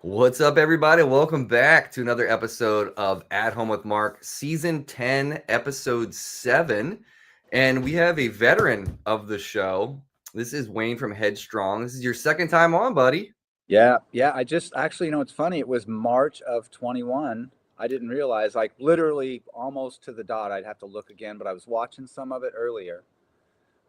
What's up, everybody? Welcome back to another episode of At Home with Mark, Season 10, Episode 7. And we have a veteran of the show. This is Wayne from Headstrong. This is your second time on, buddy. Yeah. I just actually, it's funny. It was March of 21. I didn't realize, like, literally almost to the dot. I'd have to look again, but I was watching some of it earlier,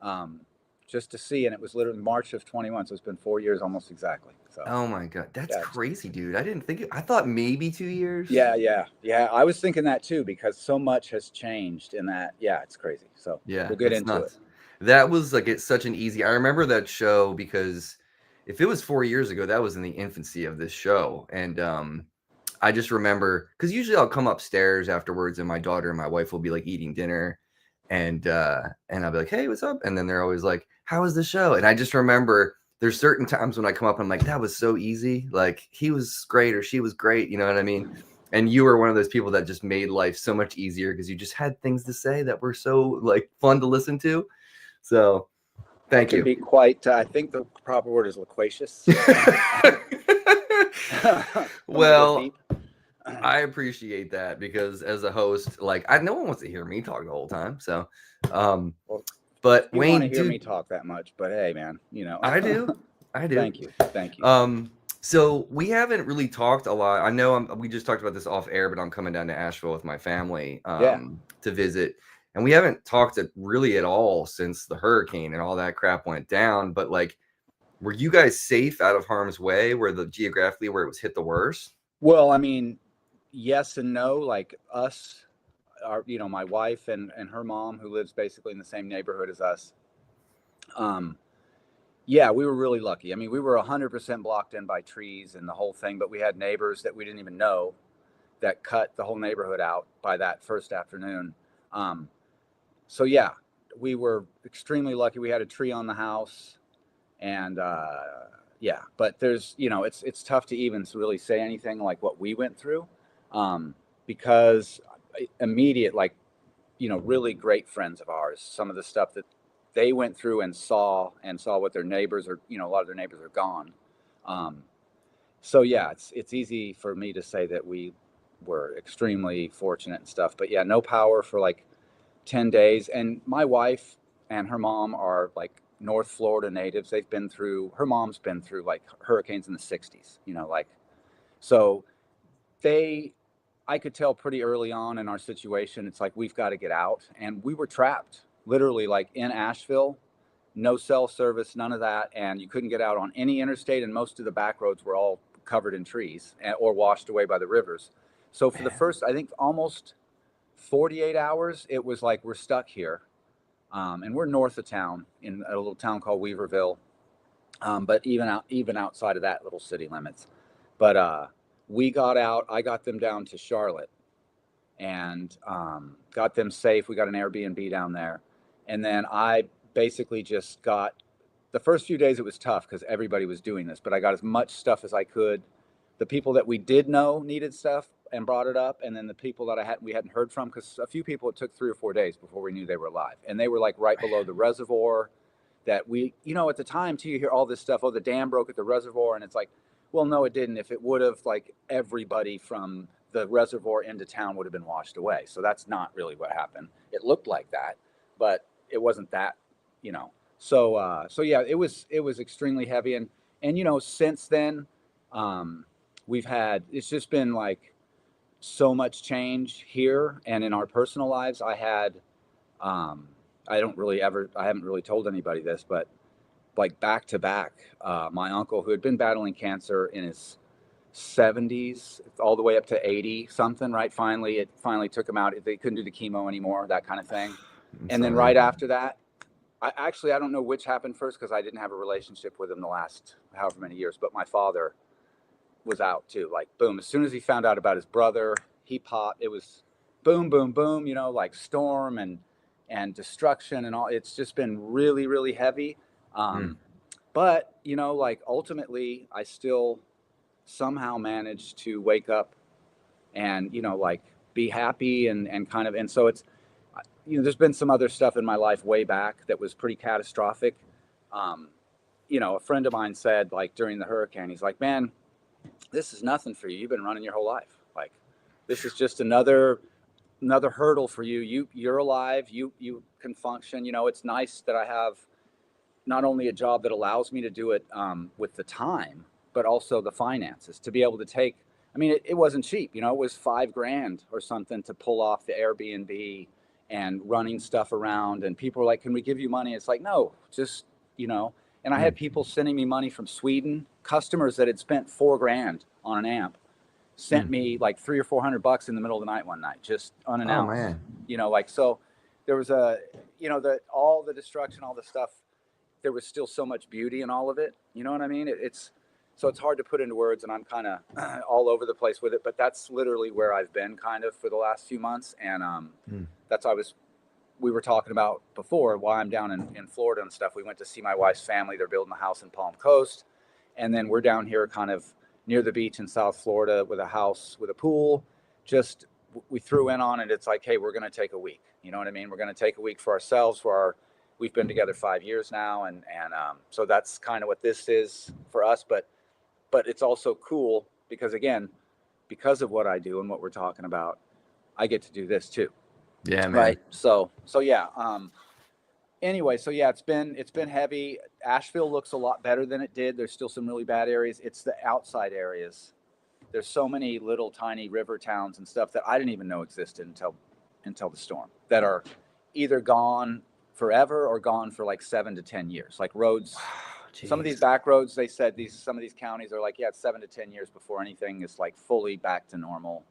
um, just to see, and it was literally March of 21. So it's been 4 years almost exactly. So Oh my God. That's yeah, crazy, dude. I didn't think I thought maybe 2 years. yeah. I was thinking that too because so much has changed in that. Yeah, it's crazy. So Yeah, we'll get it's into it. nuts. That was like it's such an easy. I remember that show because if it was 4 years ago, that was in the infancy of this show. And I just remember because usually I'll come upstairs afterwards and my daughter and my wife will be like eating dinner and I'll be like, hey, what's up? And then they're always like, how was the show? And I just remember there's certain times when I come up and I'm like, that was so easy. Like he was great or she was great. You know what I mean? And you were one of those people that just made life so much easier because you just had things to say that were so like fun to listen to. So I thank can you. be quite. I think the proper word is loquacious. Well, I appreciate that because as a host, like no one wants to hear me talk the whole time. So, Well, but you want to Wayne, hear dude, me talk that much, but hey, man, I do. Thank you. So we haven't really talked a lot. I know we just talked about this off air, but I'm coming down to Asheville with my family Yeah. to visit, and we haven't talked really at all since the hurricane and all that crap went down. But like, were you guys safe out of harm's way? Where geographically where it was hit the worst? Well, I mean, yes and no. Like us, my wife and her mom, who lives basically in the same neighborhood as us. Yeah, we were really lucky. I mean, we were 100% blocked in by trees and the whole thing, but we had neighbors that we didn't even know that cut the whole neighborhood out by that first afternoon. Um, so yeah, we were extremely lucky. We had a tree on the house, and yeah, but there's, it's tough to even really say anything like what we went through, because immediate, like, really great friends of ours, some of the stuff that they went through and saw what their neighbors are, a lot of their neighbors are gone. Um, so yeah, it's easy for me to say that we were extremely fortunate and stuff, but yeah, no power for like 10 days. And my wife and her mom are like North Florida natives. Her mom's been through like hurricanes in the 60s, like, so they, I could tell pretty early on in our situation, it's like, we've got to get out. And we were trapped literally like in Asheville, no cell service, none of that. And you couldn't get out on any interstate. And most of the back roads were all covered in trees or washed away by the rivers. So for the first, I think almost 48 hours, it was like, we're stuck here. And we're north of town in a little town called Weaverville. But even outside of that, little city limits. But we got out. I got them down to Charlotte and got them safe. We got an Airbnb down there. And then I basically just got, the first few days it was tough because everybody was doing this, but I got as much stuff as I could. The people that we did know needed stuff and brought it up, and then the people that we hadn't heard from, because a few people, it took 3 or 4 days before we knew they were alive, and they were like right below the reservoir. That we, at the time too, you hear all this stuff. Oh, the dam broke at the reservoir, and it's like, well, no, it didn't. If it would have, like, everybody from the reservoir into town would have been washed away. So that's not really what happened. It looked like that, but it wasn't that, you know. So yeah, it was extremely heavy, and since then, um, it's just been like so much change here and in our personal lives. Um, I haven't really told anybody this, but like back to back, my uncle, who had been battling cancer in his 70s all the way up to 80 something, right? It finally took him out. They couldn't do the chemo anymore, that kind of thing. And then right after that, I don't know which happened first because I didn't have a relationship with him the last however many years, but my father was out too. Like, boom, as soon as he found out about his brother, he popped. It was boom, boom, boom, like storm and destruction and all. It's just been really, really heavy. But like, ultimately, I still somehow managed to wake up and like be happy and kind of. And so it's, there's been some other stuff in my life way back that was pretty catastrophic. um, a friend of mine said, like, during the hurricane, he's like, man, this is nothing for you. You've been running your whole life. Like, this is just another hurdle for you. You're alive. You can function. It's nice that I have not only a job that allows me to do it with the time, but also the finances to be able to take. I mean, it wasn't cheap. It was $5,000 or something to pull off the Airbnb and running stuff around. And people were like, "Can we give you money?" It's like, no, just And I had people sending me money from Sweden, customers that had spent $4,000 on an amp, sent me like $300 or $400 in the middle of the night one night, just unannounced. Oh man. So there was all the destruction, all the stuff. There was still so much beauty in all of it. You know what I mean? It's hard to put into words, and I'm kind of all over the place with it, but that's literally where I've been kind of for the last few months. And that's we were talking about before why I'm down in Florida and stuff. We went to see my wife's family. They're building a house in Palm Coast. And then we're down here kind of near the beach in South Florida with a house with a pool. Just we threw in on it. It's like, hey, we're going to take a week. You know what I mean? We're going to take a week for ourselves, we've been together 5 years now. And so that's kind of what this is for us. But it's also cool because, again, because of what I do and what we're talking about, I get to do this too. Yeah, man. Right. So yeah. Anyway, so yeah, it's been heavy. Asheville looks a lot better than it did. There's still some really bad areas. It's the outside areas. There's so many little tiny river towns and stuff that I didn't even know existed until the storm, that are either gone forever or gone for like 7 to 10 years. Like roads. Some of these back roads, they said some of these counties are like, yeah, it's 7 to 10 years before anything is like fully back to normal.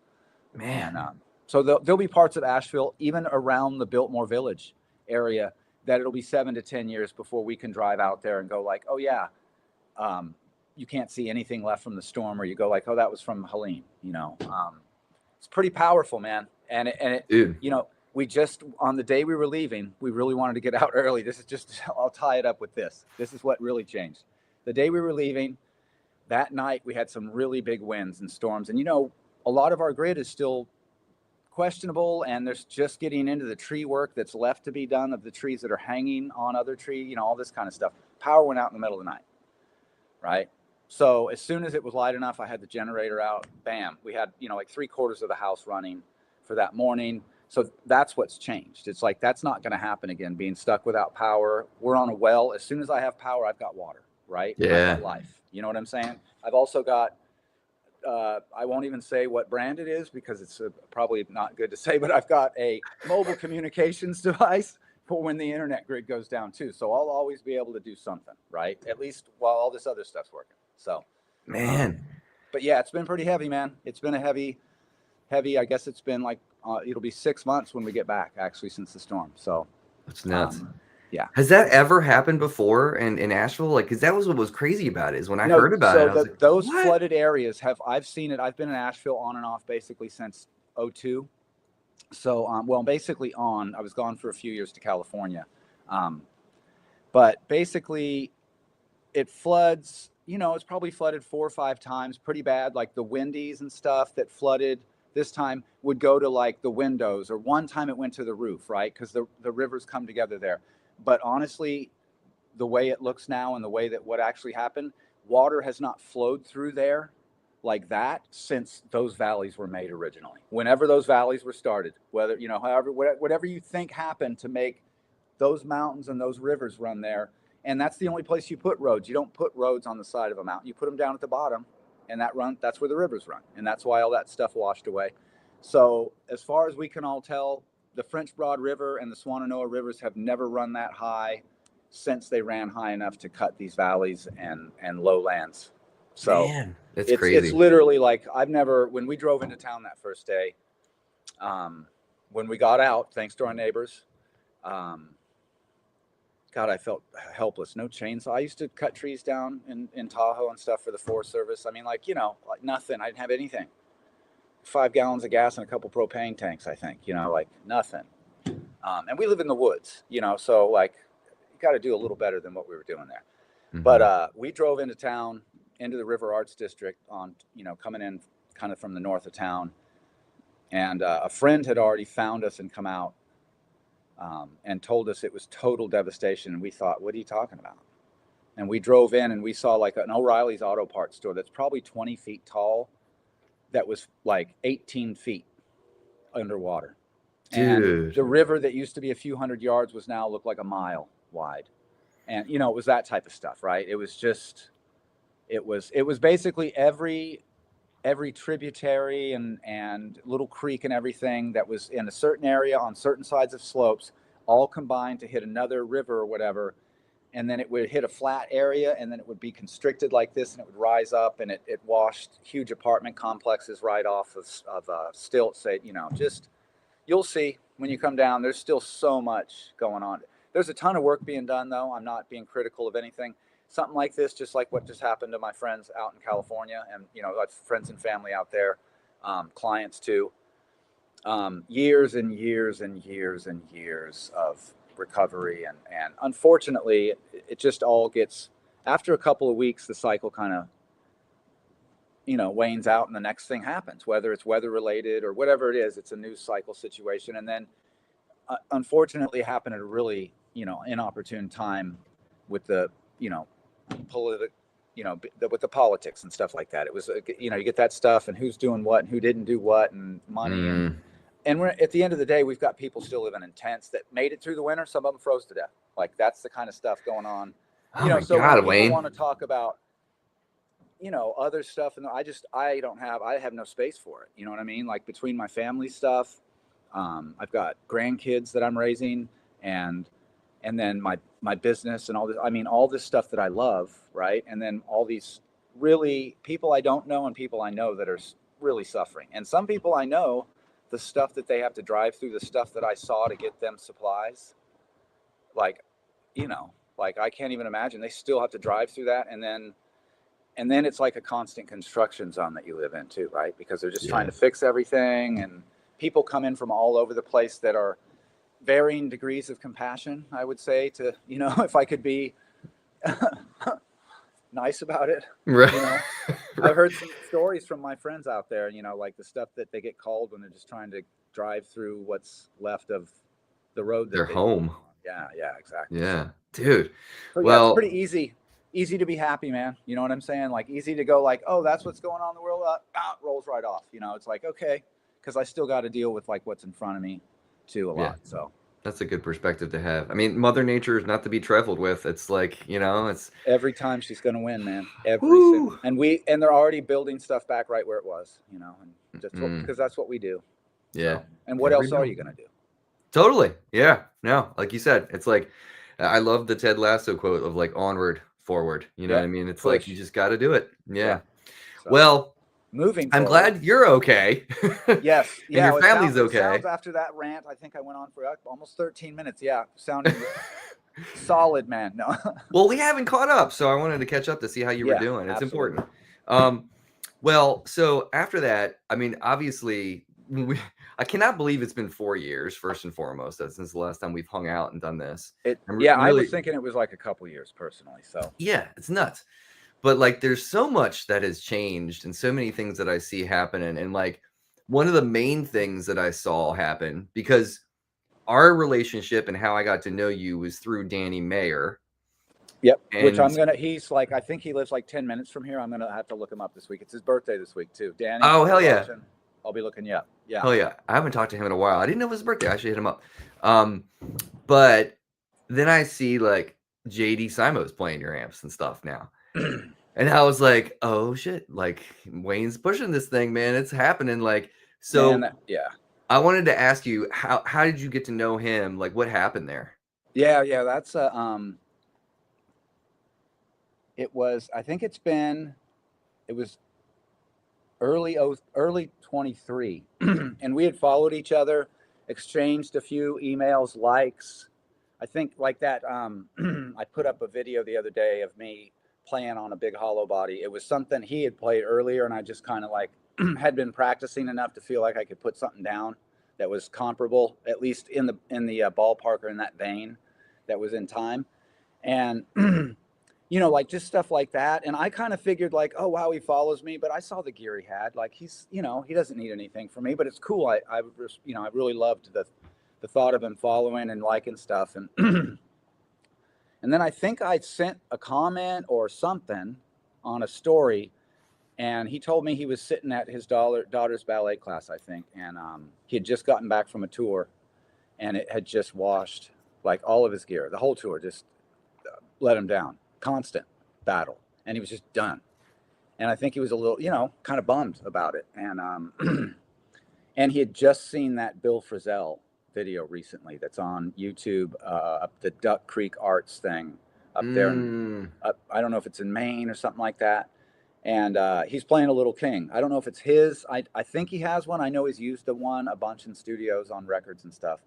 Man. And so there'll be parts of Asheville, even around the Biltmore Village area, that it'll be 7 to 10 years before we can drive out there and go like, oh yeah, you can't see anything left from the storm, or you go like, oh, that was from Helene. It's pretty powerful, man. And it Dude. we just, on the day we were leaving, we really wanted to get out early. This is just, I'll tie it up with this. This is what really changed. The day we were leaving, that night we had some really big winds and storms, and a lot of our grid is still questionable, and there's just getting into the tree work that's left to be done of the trees that are hanging on other tree, all this kind of stuff. Power went out in the middle of the night, right? So as soon as it was light enough, I had the generator out, bam, we had like 3/4 of the house running for that morning. So that's what's changed. It's like, that's not going to happen again, being stuck without power. We're on a well. As soon as I have power, I've got water, right? Yeah. I've got life. You know what I'm saying? I've also got I won't even say what brand it is because it's probably not good to say, but I've got a mobile communications device for when the internet grid goes down too. So I'll always be able to do something, right? At least while all this other stuff's working. So, man. But yeah, it's been pretty heavy, man. It's been a heavy. I guess it's been like, it'll be 6 months when we get back, actually, since the storm. So that's nuts. Yeah. Has that ever happened before in Asheville? Like, because that was what was crazy about it, is when I heard about it. I was like, those what? flooded areas I've seen it. I've been in Asheville on and off basically since 2002. So, basically I was gone for a few years to California. But basically it floods, it's probably flooded 4 or 5 times, pretty bad. Like the Wendy's and stuff that flooded this time would go to like the windows, or one time it went to the roof, right? Because the rivers come together there. But honestly, the way it looks now and the way that what actually happened, water has not flowed through there like that since those valleys were made originally. Whenever those valleys were started, whether, whatever you think happened to make those mountains and those rivers run there. And that's the only place you put roads. You don't put roads on the side of a mountain. You put them down at the bottom, and that's where the rivers run. And that's why all that stuff washed away. So as far as we can all tell, the French Broad River and the Swannanoa rivers have never run that high since they ran high enough to cut these valleys and lowlands. So man, it's crazy. It's literally like, when we drove into town that first day, when we got out, thanks to our neighbors, God, I felt helpless. No chainsaw. I used to cut trees down in Tahoe and stuff for the Forest Service. I mean, like nothing. I didn't have anything. 5 gallons of gas and a couple propane tanks, I think, like nothing. And we live in the woods, so like you got to do a little better than what we were doing there. Mm-hmm. But we drove into town, into the River Arts District on, coming in kind of from the north of town. And a friend had already found us and come out and told us it was total devastation. And we thought, what are you talking about? And we drove in and we saw like an O'Reilly's auto parts store that's probably 20 feet tall, that was like 18 feet underwater. And Dude. the river that used to be a few hundred yards was now looked like a mile wide. And you know, it was that type of stuff, right? It was just, it was basically every tributary and little creek and everything that was in a certain area on certain sides of slopes, all combined to hit another river or whatever. And then it would hit a flat area, and then it would be constricted like this, and it would rise up, and it washed huge apartment complexes right off of stilts. You know, just, you'll see when you come down, there's still so much going on. There's a ton of work being done, though. I'm not being critical of anything. Something like this, just like what just happened to my friends out in California, and, you know, friends and family out there, clients too. Years and years and years and years of recovery. And unfortunately, it just all gets, after a couple of weeks, the cycle kind of, you know, wanes out and the next thing happens, whether it's weather related or whatever it is. It's a news cycle situation. And then unfortunately happened at a really, you know, inopportune time with the, you know, you know, with the politics and stuff like that. It was, you know, you get that stuff and who's doing what and who didn't do what, and money. And we're, at the end of the day, we've got people still living in tents that made it through the winter. Some of them froze to death. Like, that's the kind of stuff going on. Oh You know, my so God, when people Wayne. want to talk about, you know, other stuff, and I have no space for it. You know what I mean? Like, between my family stuff, I've got grandkids that I'm raising, and then my business and all this. I mean, all this stuff that I love, right? And then all these really people I don't know and people I know that are really suffering. And some people I know, the stuff that they have to drive through, the stuff that I saw to get them supplies, like, you know, like, I can't even imagine. They still have to drive through that, and then it's like a constant construction zone that you live in too, right? Because they're just trying to fix everything, and people come in from all over the place that are varying degrees of compassion, I would say, to, you know, if I could be nice about it, Right. you know. I've heard some stories from my friends out there, you know, like the stuff that they get called when they're just trying to drive through what's left of the road that Their they home. Yeah, exactly. Yeah, dude. So yeah, it's pretty easy to be happy, man. You know what I'm saying? Like, easy to go like, oh, that's what's going on in the world. Rolls right off. You know, it's like, okay, because I still got to deal with like what's in front of me too a lot. So that's a good perspective to have. I mean, Mother Nature is not to be trifled with. It's like, you know, it's every time she's going to win, man. Every single, and they're already building stuff back right where it was, you know, and just because that's what we do. Yeah. So, and what else are you going to do? Totally. Yeah. No, like you said, it's like, I love the Ted Lasso quote of like, onward, forward. You know what I mean? It's like, you just got to do it. Yeah. So, well, moving I'm forward, glad you're okay. Yes. And your family's okay. Sounds after that rant, I think I went on for almost 13 minutes. Yeah. Sounding solid, man. No. Well, we haven't caught up, so I wanted to catch up to see how you were doing. It's important. Well, so after that, I mean, obviously, I cannot believe it's been 4 years, first and foremost, since the last time we've hung out and done this. I was thinking it was like a couple years personally. So yeah, it's nuts. But like, there's so much that has changed and so many things that I see happening. And like, one of the main things that I saw happen, because our relationship and how I got to know you was through Danny Mayer. Yep. Which he's like, I think he lives like 10 minutes from here. I'm going to have to look him up this week. It's his birthday this week too. Danny. Oh, hell yeah. I'll be looking you up. Yeah. Hell yeah. I haven't talked to him in a while. I didn't know it was his birthday. I should hit him up. But then I see like JD Simo's playing your amps and stuff now. And I was like, oh shit, like Wayne's pushing this thing, man. It's happening. Like, so yeah. I wanted to ask you, how did you get to know him? Like, what happened there? Yeah. That's it was, I think it was early 23 and we had followed each other, exchanged a few emails, likes. I think like that. I put up a video the other day of me playing on a big hollow body. It was something he had played earlier, and I just kind of like had been practicing enough to feel like I could put something down that was comparable, at least in the ballpark or in that vein, that was in time. And you know, like just stuff like that. And I kind of figured like, oh wow, he follows me, but I saw the gear he had. Like, he's, you know, he doesn't need anything from me, but it's cool. I you know, I really loved the thought of him following and liking stuff. And And then I think I sent a comment or something on a story, and he told me he was sitting at his daughter's ballet class, I think, and he had just gotten back from a tour, and it had just washed like all of his gear. The whole tour just let him down. Constant battle, and he was just done. And I think he was a little, kind of bummed about it. And and he had just seen that Bill Frisell video recently that's on YouTube, up the Duck Creek Arts thing up there. I don't know if it's in Maine or something like that. And he's playing a little king. I don't know if it's his. I think he has one. I know he's used one a bunch in studios on records and stuff.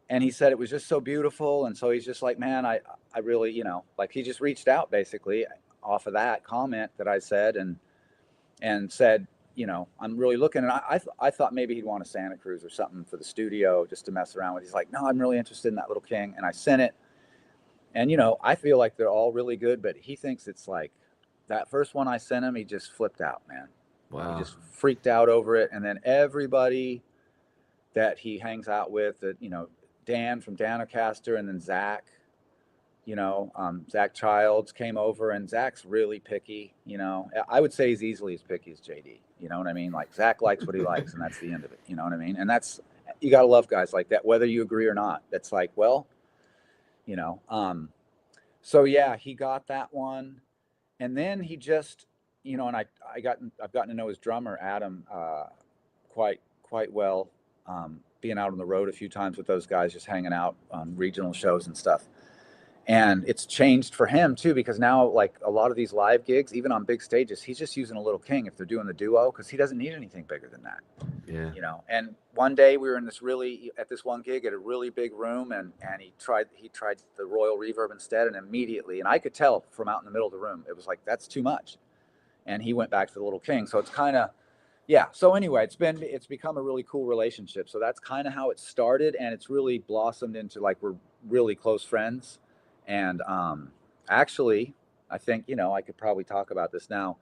And he said it was just so beautiful. And so he's just like, man, I really, like he just reached out basically off of that comment that I said and said, I'm really looking. And I thought maybe he'd want a Santa Cruz or something for the studio just to mess around with. He's like, no, I'm really interested in that little king. And I sent it. And, I feel like they're all really good, but he thinks it's like that first one I sent him, he just flipped out, man. Wow. He just freaked out over it. And then everybody that he hangs out with, that, Dan from Danocaster, and then Zach, Zach Childs came over, and Zach's really picky. I would say he's easily as picky as JD. You know what I mean? Like Zach likes what he likes, and that's the end of it. You know what I mean? And you got to love guys like that, whether you agree or not. That's like, well, so yeah, he got that one. And then he just, and I've gotten to know his drummer, Adam, quite well, being out on the road a few times with those guys, just hanging out on regional shows and stuff. And it's changed for him too, because now like a lot of these live gigs, even on big stages, he's just using a little king if they're doing the duo, because he doesn't need anything bigger than that. Yeah. And one day we were at this one gig at a really big room, and he tried the Royal Reverb instead, and immediately, and I could tell from out in the middle of the room, it was like, that's too much. And he went back to the little king. So it's kind of, yeah. So anyway, it's become a really cool relationship. So that's kind of how it started, and it's really blossomed into like, we're really close friends. And actually, I think, I could probably talk about this now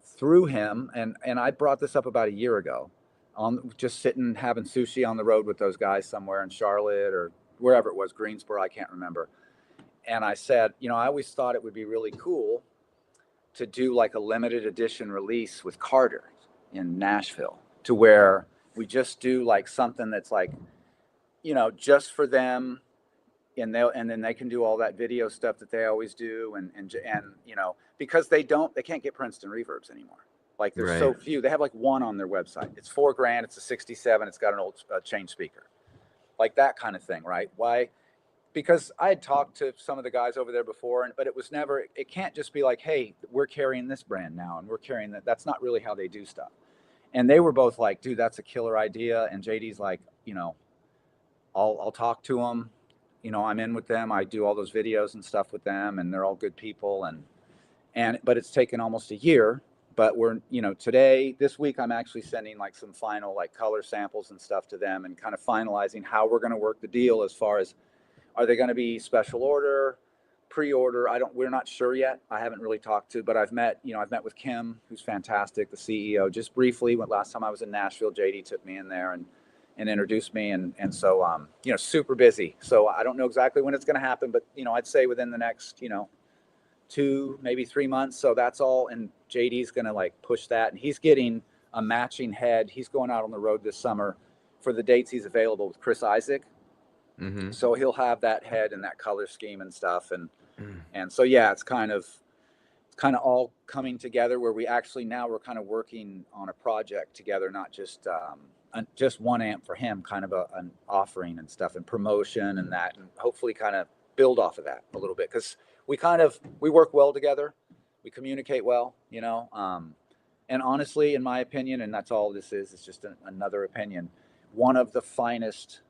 through him. And I brought this up about a year ago, on just sitting having sushi on the road with those guys somewhere in Charlotte or wherever it was, Greensboro, I can't remember. And I said, I always thought it would be really cool to do like a limited edition release with Carter in Nashville, to where we just do like something that's like, just for them. And then they can do all that video stuff that they always do. And because they can't get Princeton reverbs anymore. Like there's so few. They have like one on their website. It's $4,000. It's a 67. It's got an old chain speaker, like that kind of thing. Right. Why? Because I had talked to some of the guys over there before, but it was never, it can't just be like, hey, we're carrying this brand now and we're carrying that. That's not really how they do stuff. And they were both like, dude, that's a killer idea. And JD's like, I'll talk to them. I'm in with them. I do all those videos and stuff with them, and they're all good people. But it's taken almost a year. But we're, this week, I'm actually sending like some final like color samples and stuff to them, and kind of finalizing how we're going to work the deal as far as, are they going to be special order, pre-order? We're not sure yet. I haven't really talked to, but I've met with Kim, who's fantastic, the CEO, just briefly. Last time I was in Nashville, JD took me in there and introduced me. And so, super busy. So I don't know exactly when it's going to happen, but, I'd say within the next, 2, maybe 3 months. So that's all. And JD's going to like push that. And he's getting a matching head. He's going out on the road this summer for the dates he's available with Chris Isaac. Mm-hmm. So he'll have that head and that color scheme and stuff. And so, yeah, it's kind of all coming together, where we're kind of working on a project together, not just one amp for him, kind of an offering and stuff and promotion and that, and hopefully kind of build off of that a little bit, because we work well together, we communicate well, and honestly, in my opinion, and that's all this is, it's just another opinion, one of the finest,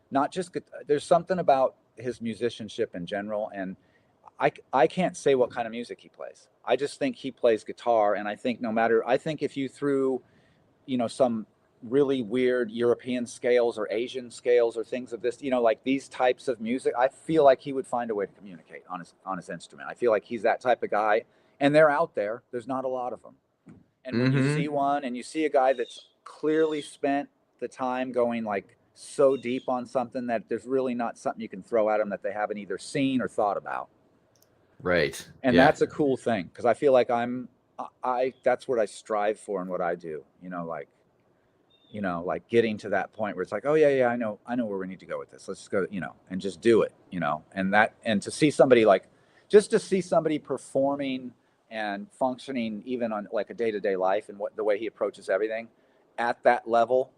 not just, there's something about his musicianship in general, and I can't say what kind of music he plays. I just think he plays guitar, and I think if you threw, some really weird European scales or Asian scales or things of this, like these types of music, I feel like he would find a way to communicate on his instrument. I feel like he's that type of guy, and they're out there. There's not a lot of them. And when you see one, and you see a guy that's clearly spent the time going like so deep on something that there's really not something you can throw at them that they haven't either seen or thought about. Right. And Yeah. that's a cool thing, because I feel like I that's what I strive for in what I do. Like getting to that point where it's like, oh yeah, I know where we need to go with this. Let's just go, and just do it, and to see somebody just to see somebody performing and functioning even on like a day-to-day life and the way he approaches everything at that level.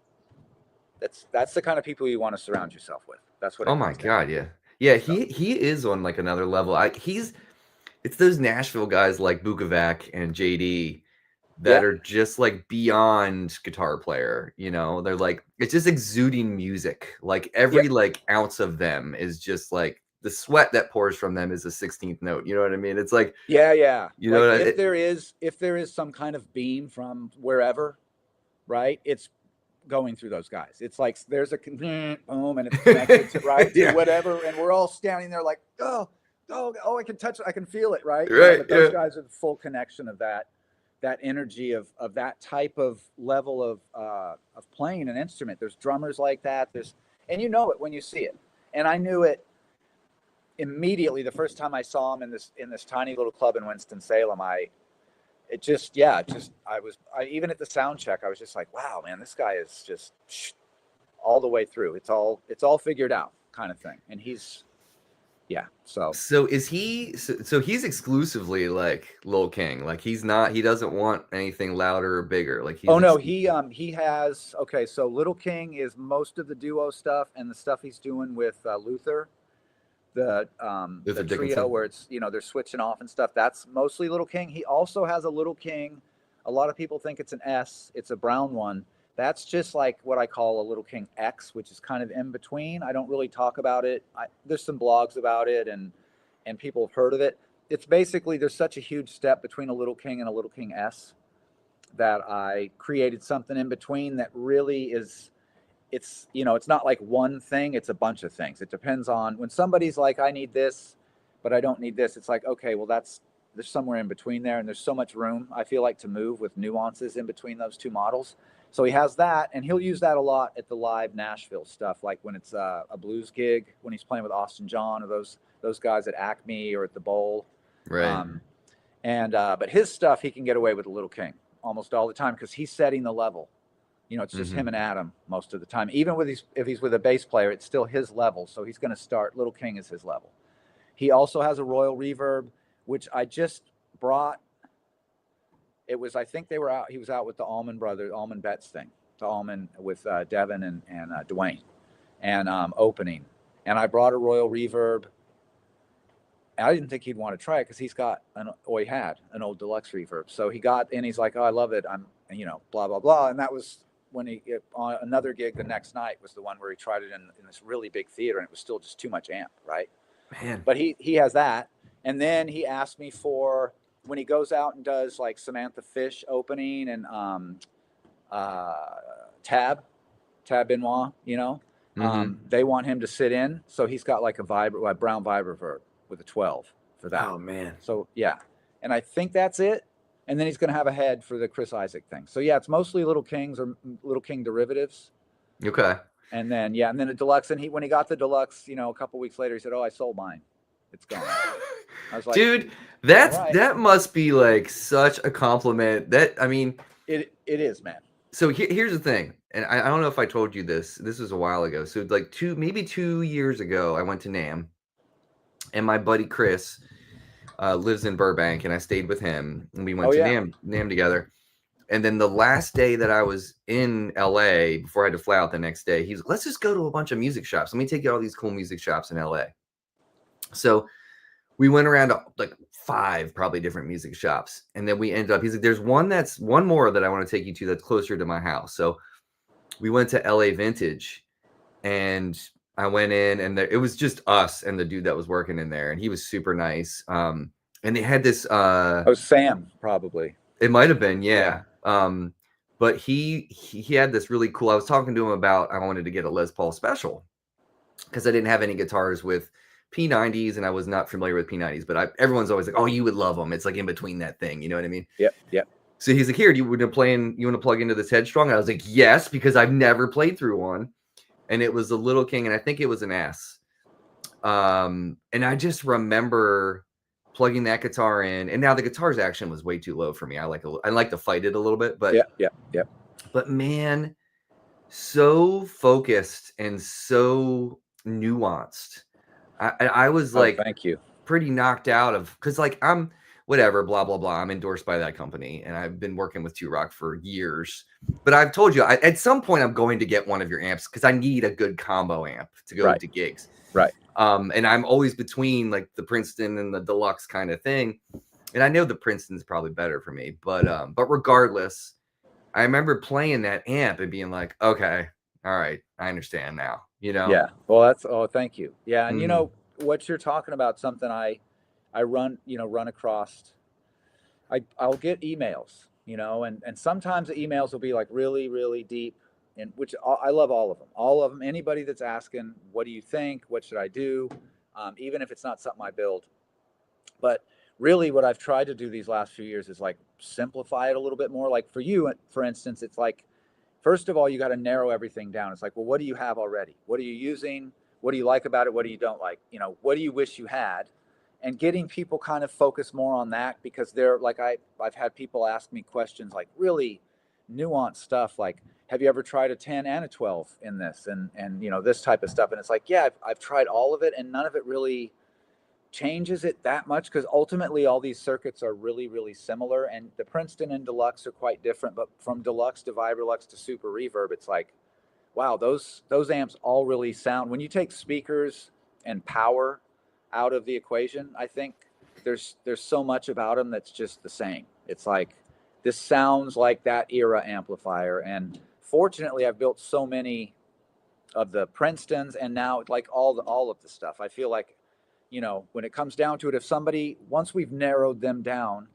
That's the kind of people you want to surround yourself with. That's what Oh it my comes down God. to. Yeah. Yeah. So, He is on like another level. It's those Nashville guys like Bukovac and JD that yeah, are just like beyond guitar player. They're like, it's just exuding music. Like yeah, every like ounce of them is just like the sweat that pours from them is the 16th note. You know what I mean? It's like, yeah. you know Like what if there is some kind of beam from wherever, right? It's going through those guys. It's like there's a boom, and it's connected to to Yeah. whatever, and we're all standing there like, oh, I can touch it, I can feel it, right? Right. But those Yeah. guys are the full connection of that energy of that type of level of playing an instrument. There's drummers like that. And you know it when you see it. And I knew it immediately the first time I saw him in this tiny little club in Winston-Salem. Even at the sound check, I was just like, wow, man, this guy is just all the way through. It's all figured out kind of thing. And So is he? So he's exclusively like Lil King. Like he's not. He doesn't want anything louder or bigger. Like he's. Oh no, he has. Okay, so Little King is most of the duo stuff, and the stuff he's doing with Luther, the Luther trio Dickinson. where it's they're switching off and stuff. That's mostly Little King. He also has a Little King. A lot of people think it's an S. It's a brown one. That's just like what I call a Little King X, which is kind of in between. I don't really talk about it. There's some blogs about it, and people have heard of it. It's basically there's such a huge step between a Little King and a Little King S that I created something in between that really is. It's not like one thing, it's a bunch of things. It depends on when somebody's like, I need this, but I don't need this. It's like, okay, well, there's somewhere in between there, and there's so much room, I feel like, to move with nuances in between those two models. So he has that, and he'll use that a lot at the live Nashville stuff, like when it's a blues gig, when he's playing with Austin John or those guys at Acme or at the Bowl. Right. But his stuff, he can get away with a Little King almost all the time because he's setting the level. It's just him and Adam most of the time. Even if he's with a bass player, it's still his level. So he's going to start. Little King is his level. He also has a Royal Reverb, which I just brought. It was, I think they were out. He was out with the Allman Brothers, Allman Betts thing, the Allman with Devin and Dwayne, and opening. And I brought a Royal Reverb. I didn't think he'd want to try it because he had an old deluxe reverb. So he got, and he's like, oh, I love it. I'm, blah, blah, blah. And that was when on another gig the next night was the one where he tried it in this really big theater, and it was still just too much amp, right? Man. But he has that. And then he asked me for, when he goes out and does like Samantha Fish opening and Tab Benoit, they want him to sit in. So he's got like a brown vibroverb with a 12 for that. Oh man. So yeah. And I think that's it. And then he's going to have a head for the Chris Isaac thing. So yeah, it's mostly Little Kings or Little King derivatives. Okay. And then a deluxe. And when he got the deluxe, a couple weeks later, he said, "Oh, I sold mine. It's gone." I was like, dude, that must be like such a compliment. It is, man. So here's the thing, and I don't know if I told you this. This was a while ago. So like maybe 2 years ago, I went to NAMM, and my buddy Chris lives in Burbank, and I stayed with him, and we went to NAMM together. And then the last day that I was in LA, before I had to fly out the next day, he's like, let's just go to a bunch of music shops. Let me take you to all these cool music shops in LA. So we went around to like 5 probably different music shops. And then we ended up, he's like, there's one more that I want to take you to that's closer to my house. So we went to LA Vintage, and I went in, and it was just us and the dude that was working in there, and he was super nice. And they had this Sam, probably. It might have been, yeah. But he had this really cool, I was talking to him about, I wanted to get a Les Paul Special because I didn't have any guitars with P90s, and I was not familiar with P90s, but everyone's always like, oh, you would love them. It's like in between that thing. You know what I mean? Yep. So he's like, here, you want to plug into this Headstrong? And I was like, yes, because I've never played through one. and it was a Little King, and I think it was an S. And I just remember plugging that guitar in, and now the guitar's action was way too low for me. I like to fight it a little bit, but yeah. But man, so focused and so nuanced. I was Oh, like thank you. pretty knocked out of, because like I'm whatever, blah blah blah. I'm endorsed by that company, and I've been working with 2 Rock for years. But I've told you, at some point I'm going to get one of your amps because I need a good combo amp to go Right. to gigs. Right. And I'm always between like the Princeton and the Deluxe kind of thing. And I know the Princeton's probably better for me, but regardless, I remember playing that amp and being like, okay, all right, I understand now, Yeah. Well, thank you. Yeah. And Mhm. what you're talking about, something I run across. I'll get emails, and sometimes the emails will be like really, really deep, and which I love all of them. All of them. Anybody that's asking, what do you think? What should I do? Even if it's not something I build. But really, what I've tried to do these last few years is like simplify it a little bit more. Like for you, for instance, it's like, first of all, you got to narrow everything down. It's like, well, what do you have already? What are you using? What do you like about it? What do you don't like? What do you wish you had? And getting people kind of focused more on that, because they're like, I've had people ask me questions like really nuanced stuff like, have you ever tried a 10 and a 12 in this? And this type of stuff. And it's like, yeah, I've tried all of it, and none of it really changes it that much, because ultimately all these circuits are really, really similar, and the Princeton and Deluxe are quite different. But from Deluxe to Vibrolux to Super Reverb, it's like, wow, those amps all really sound. When you take speakers and power out of the equation, I think there's so much about them that's just the same. It's like, this sounds like that era amplifier. And fortunately, I've built so many of the Princetons, and now like all of the stuff. I feel like, when it comes down to it, if somebody, once we've narrowed them down,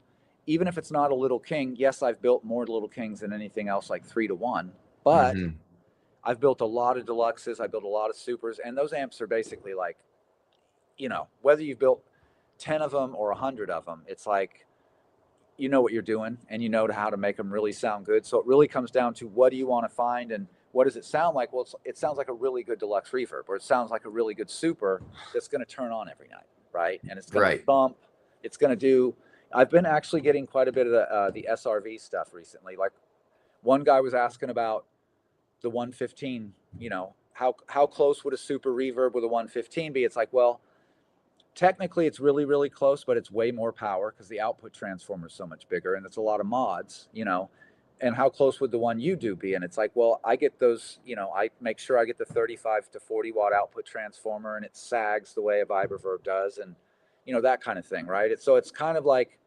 even if it's not a Little King, yes, I've built more Little Kings than anything else, like 3-to-1, but Mhm. I've built a lot of Deluxes, I built a lot of Supers, and those amps are basically like, whether you've built 10 of them or 100 of them, it's like, you know what you're doing, and you know how to make them really sound good. So it really comes down to, what do you want to find, and what does it sound like? Well, it sounds like a really good Deluxe reverb, or it sounds like a really good Super that's going to turn on every night, right? And it's going to Right. thump. It's going to do. I've been actually getting quite a bit of the SRV stuff recently. Like, one guy was asking about the 115. How close would a Super reverb with a 115 be? It's like, well, technically it's really, really close, but it's way more power because the output transformer is so much bigger, and it's a lot of mods. And how close would the one you do be? And it's like, well, I get those, I make sure I get the 35 to 40 watt output transformer, and it sags the way a Vibroverb does, and that kind of thing, right? It's kind of like,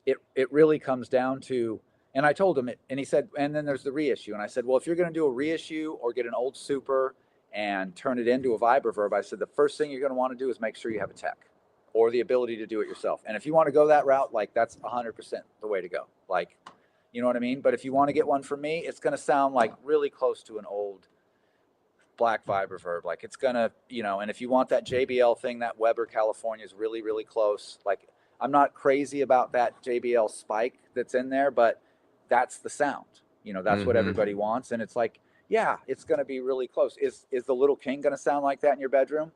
it really comes down to. And I told him it, and he said, and then there's the reissue. And I said, well, if you're going to do a reissue or get an old Super and turn it into a Vibroverb, I said, the first thing you're going to want to do is make sure you have a tech or the ability to do it yourself. And if you want to go that route, like, that's 100% the way to go. Like, you know what I mean? But if you want to get one from me, it's going to sound like really close to an old black Vibroverb. Like, it's going to, and if you want that JBL thing, that Weber California is really, really close. Like, I'm not crazy about that JBL spike that's in there, but that's the sound. That's what Mhm. everybody wants. And it's like, yeah, it's going to be really close. Is the Little King going to sound like that in your bedroom?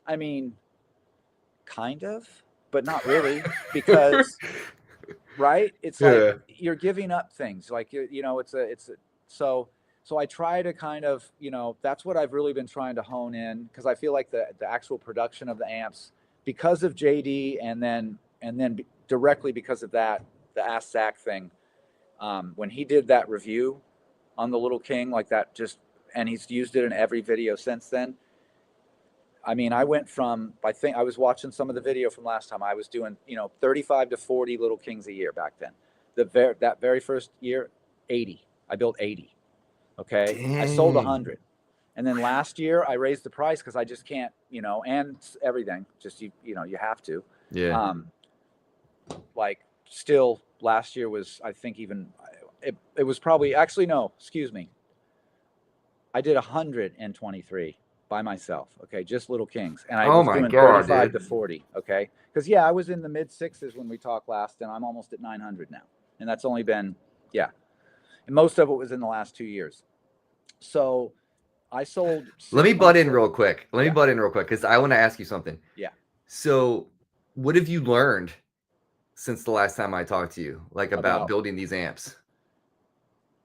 I mean, kind of, but not really, because, right? It's like Yeah. you're giving up things. Like, so I try to kind of, that's what I've really been trying to hone in, because I feel like the actual production of the amps, because of JD, and then directly because of that, the Ask Zach thing, when he did that review on the Little King, like that, and he's used it in every video since then. I mean, I went from, I think I was watching some of the video from last time. I was doing, 35 to 40 Little Kings a year back then. That very first year, 80. I built 80. Okay. I sold Dang. 100. And then last year I raised the price because I just can't, and everything, just, you have to. Yeah. Um, like, still last year was, I think, even, it was probably, actually, no, excuse me. I did 123 by myself. Okay. Just Little Kings. And I Oh was my doing god, 35 dude. to 40. Okay. Cause yeah, I was in the mid sixes when we talked last, and I'm almost at 900 now. And that's only been, yeah. And most of it was in the last 2 years. So I sold Let me 6 butt months in of, real quick. Let me yeah, butt in real quick because I want to ask you something. yeah. So, what have you learned since the last time I talked to you, like about About, building these amps?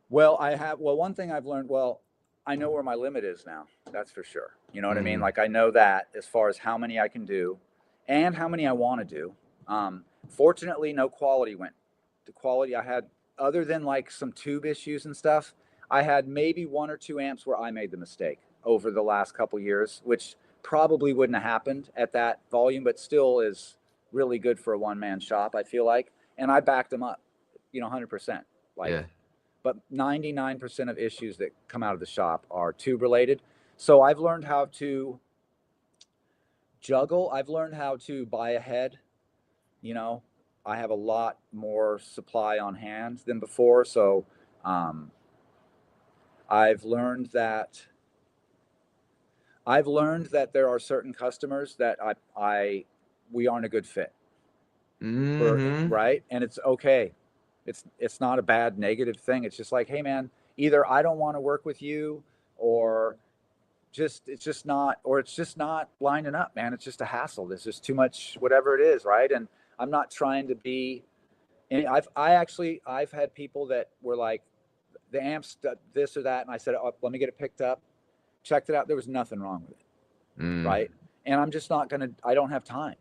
well, one thing I've learned, well, I know where my limit is now. That's for sure. You know what I mean? Mm, Like I know that as far as how many I can do and how many I want to do. Fortunately, no quality went. The quality I had, other than like some tube issues and stuff, I had maybe 1 or 2 amps where I made the mistake over the last couple years, which probably wouldn't have happened at that volume, but still is really good for a one-man shop, I feel like. And I backed them up, 100%. Like, yeah. but 99% of issues that come out of the shop are tube related. So I've learned how to juggle. I've learned how to buy ahead. You know, I have a lot more supply on hand than before. So um, I've learned that there are certain customers that we aren't a good fit for, Mm-hmm. right? And it's okay. It's not a bad negative thing. It's just like, hey man, either I don't want to work with you, or it's just not lining up, man. It's just a hassle. There's just too much, whatever it is, right? And I'm not trying to be. And I've had people that were like, the amps this or that, and I said, oh, let me get it picked up. Checked it out. There was nothing wrong with it, Mm. right? And I'm just not gonna. I don't have time.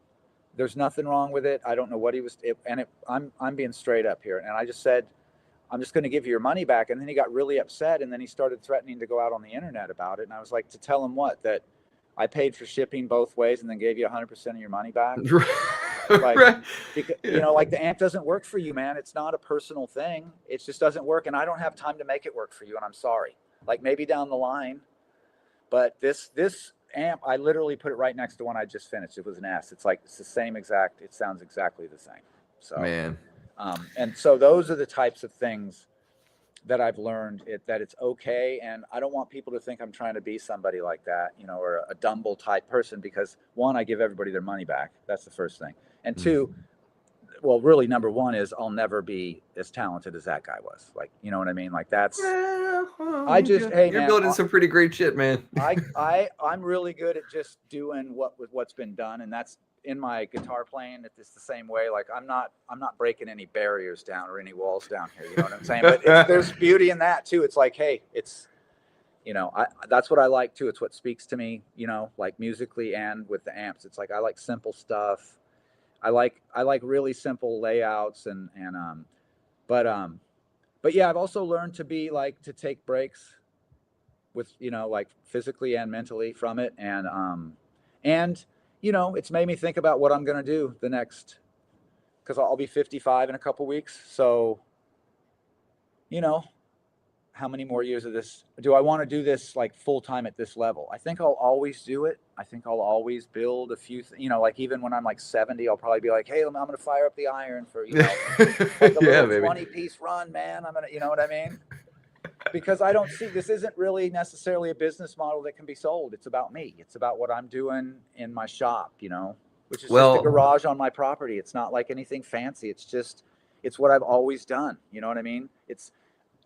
There's nothing wrong with it. I don't know what he was. I'm being straight up here, and I just said, I'm just going to give you your money back. And then he got really upset, and then he started threatening to go out on the internet about it. And I was like, to tell him what? That I paid for shipping both ways and then gave you 100% of your money back? Like, Right. because, Yeah. like the amp doesn't work for you, man. It's not a personal thing. It just doesn't work. And I don't have time to make it work for you. And I'm sorry. Like maybe down the line, but this amp, I literally put it right next to one I just finished. It was an S. It's the same exact, it sounds exactly the same. So, Man. and so those are the types of things that I've learned, that it's okay. And I don't want people to think I'm trying to be somebody like that, or a Dumble type person, because one, I give everybody their money back. That's the first thing. And Mm. two, well, really number one is I'll never be as talented as that guy was. Like, you know what I mean? Like Well, I just, hey you're man, building some pretty great shit, man. I'm really good at just doing what's been done, and that's in my guitar playing. It's the same way. Like I'm not breaking any barriers down or any walls down here. You know what I'm saying? But there's beauty in that too. It's like, hey, it's that's what I like too. It's what speaks to me. Like musically and with the amps. It's like I like simple stuff. I like really simple layouts but but yeah, I've also learned to be like to take breaks with like physically and mentally from it, and it's made me think about what I'm going to do the next, because I'll be 55 in a couple weeks. So you know how many more years of this do I want to do this like full time at this level? I think I'll always do it. I think I'll always build a few like even when I'm like 70, I'll probably be like, hey, I'm going to fire up the iron for like a Yeah, little baby. 20-piece run, man. I'm gonna, you know what I mean? Because I don't see, this isn't really necessarily a business model that can be sold. It's about me. It's about what I'm doing in my shop, which is just a Well, garage on my property. It's not like anything fancy. It's what I've always done. You know what I mean? It's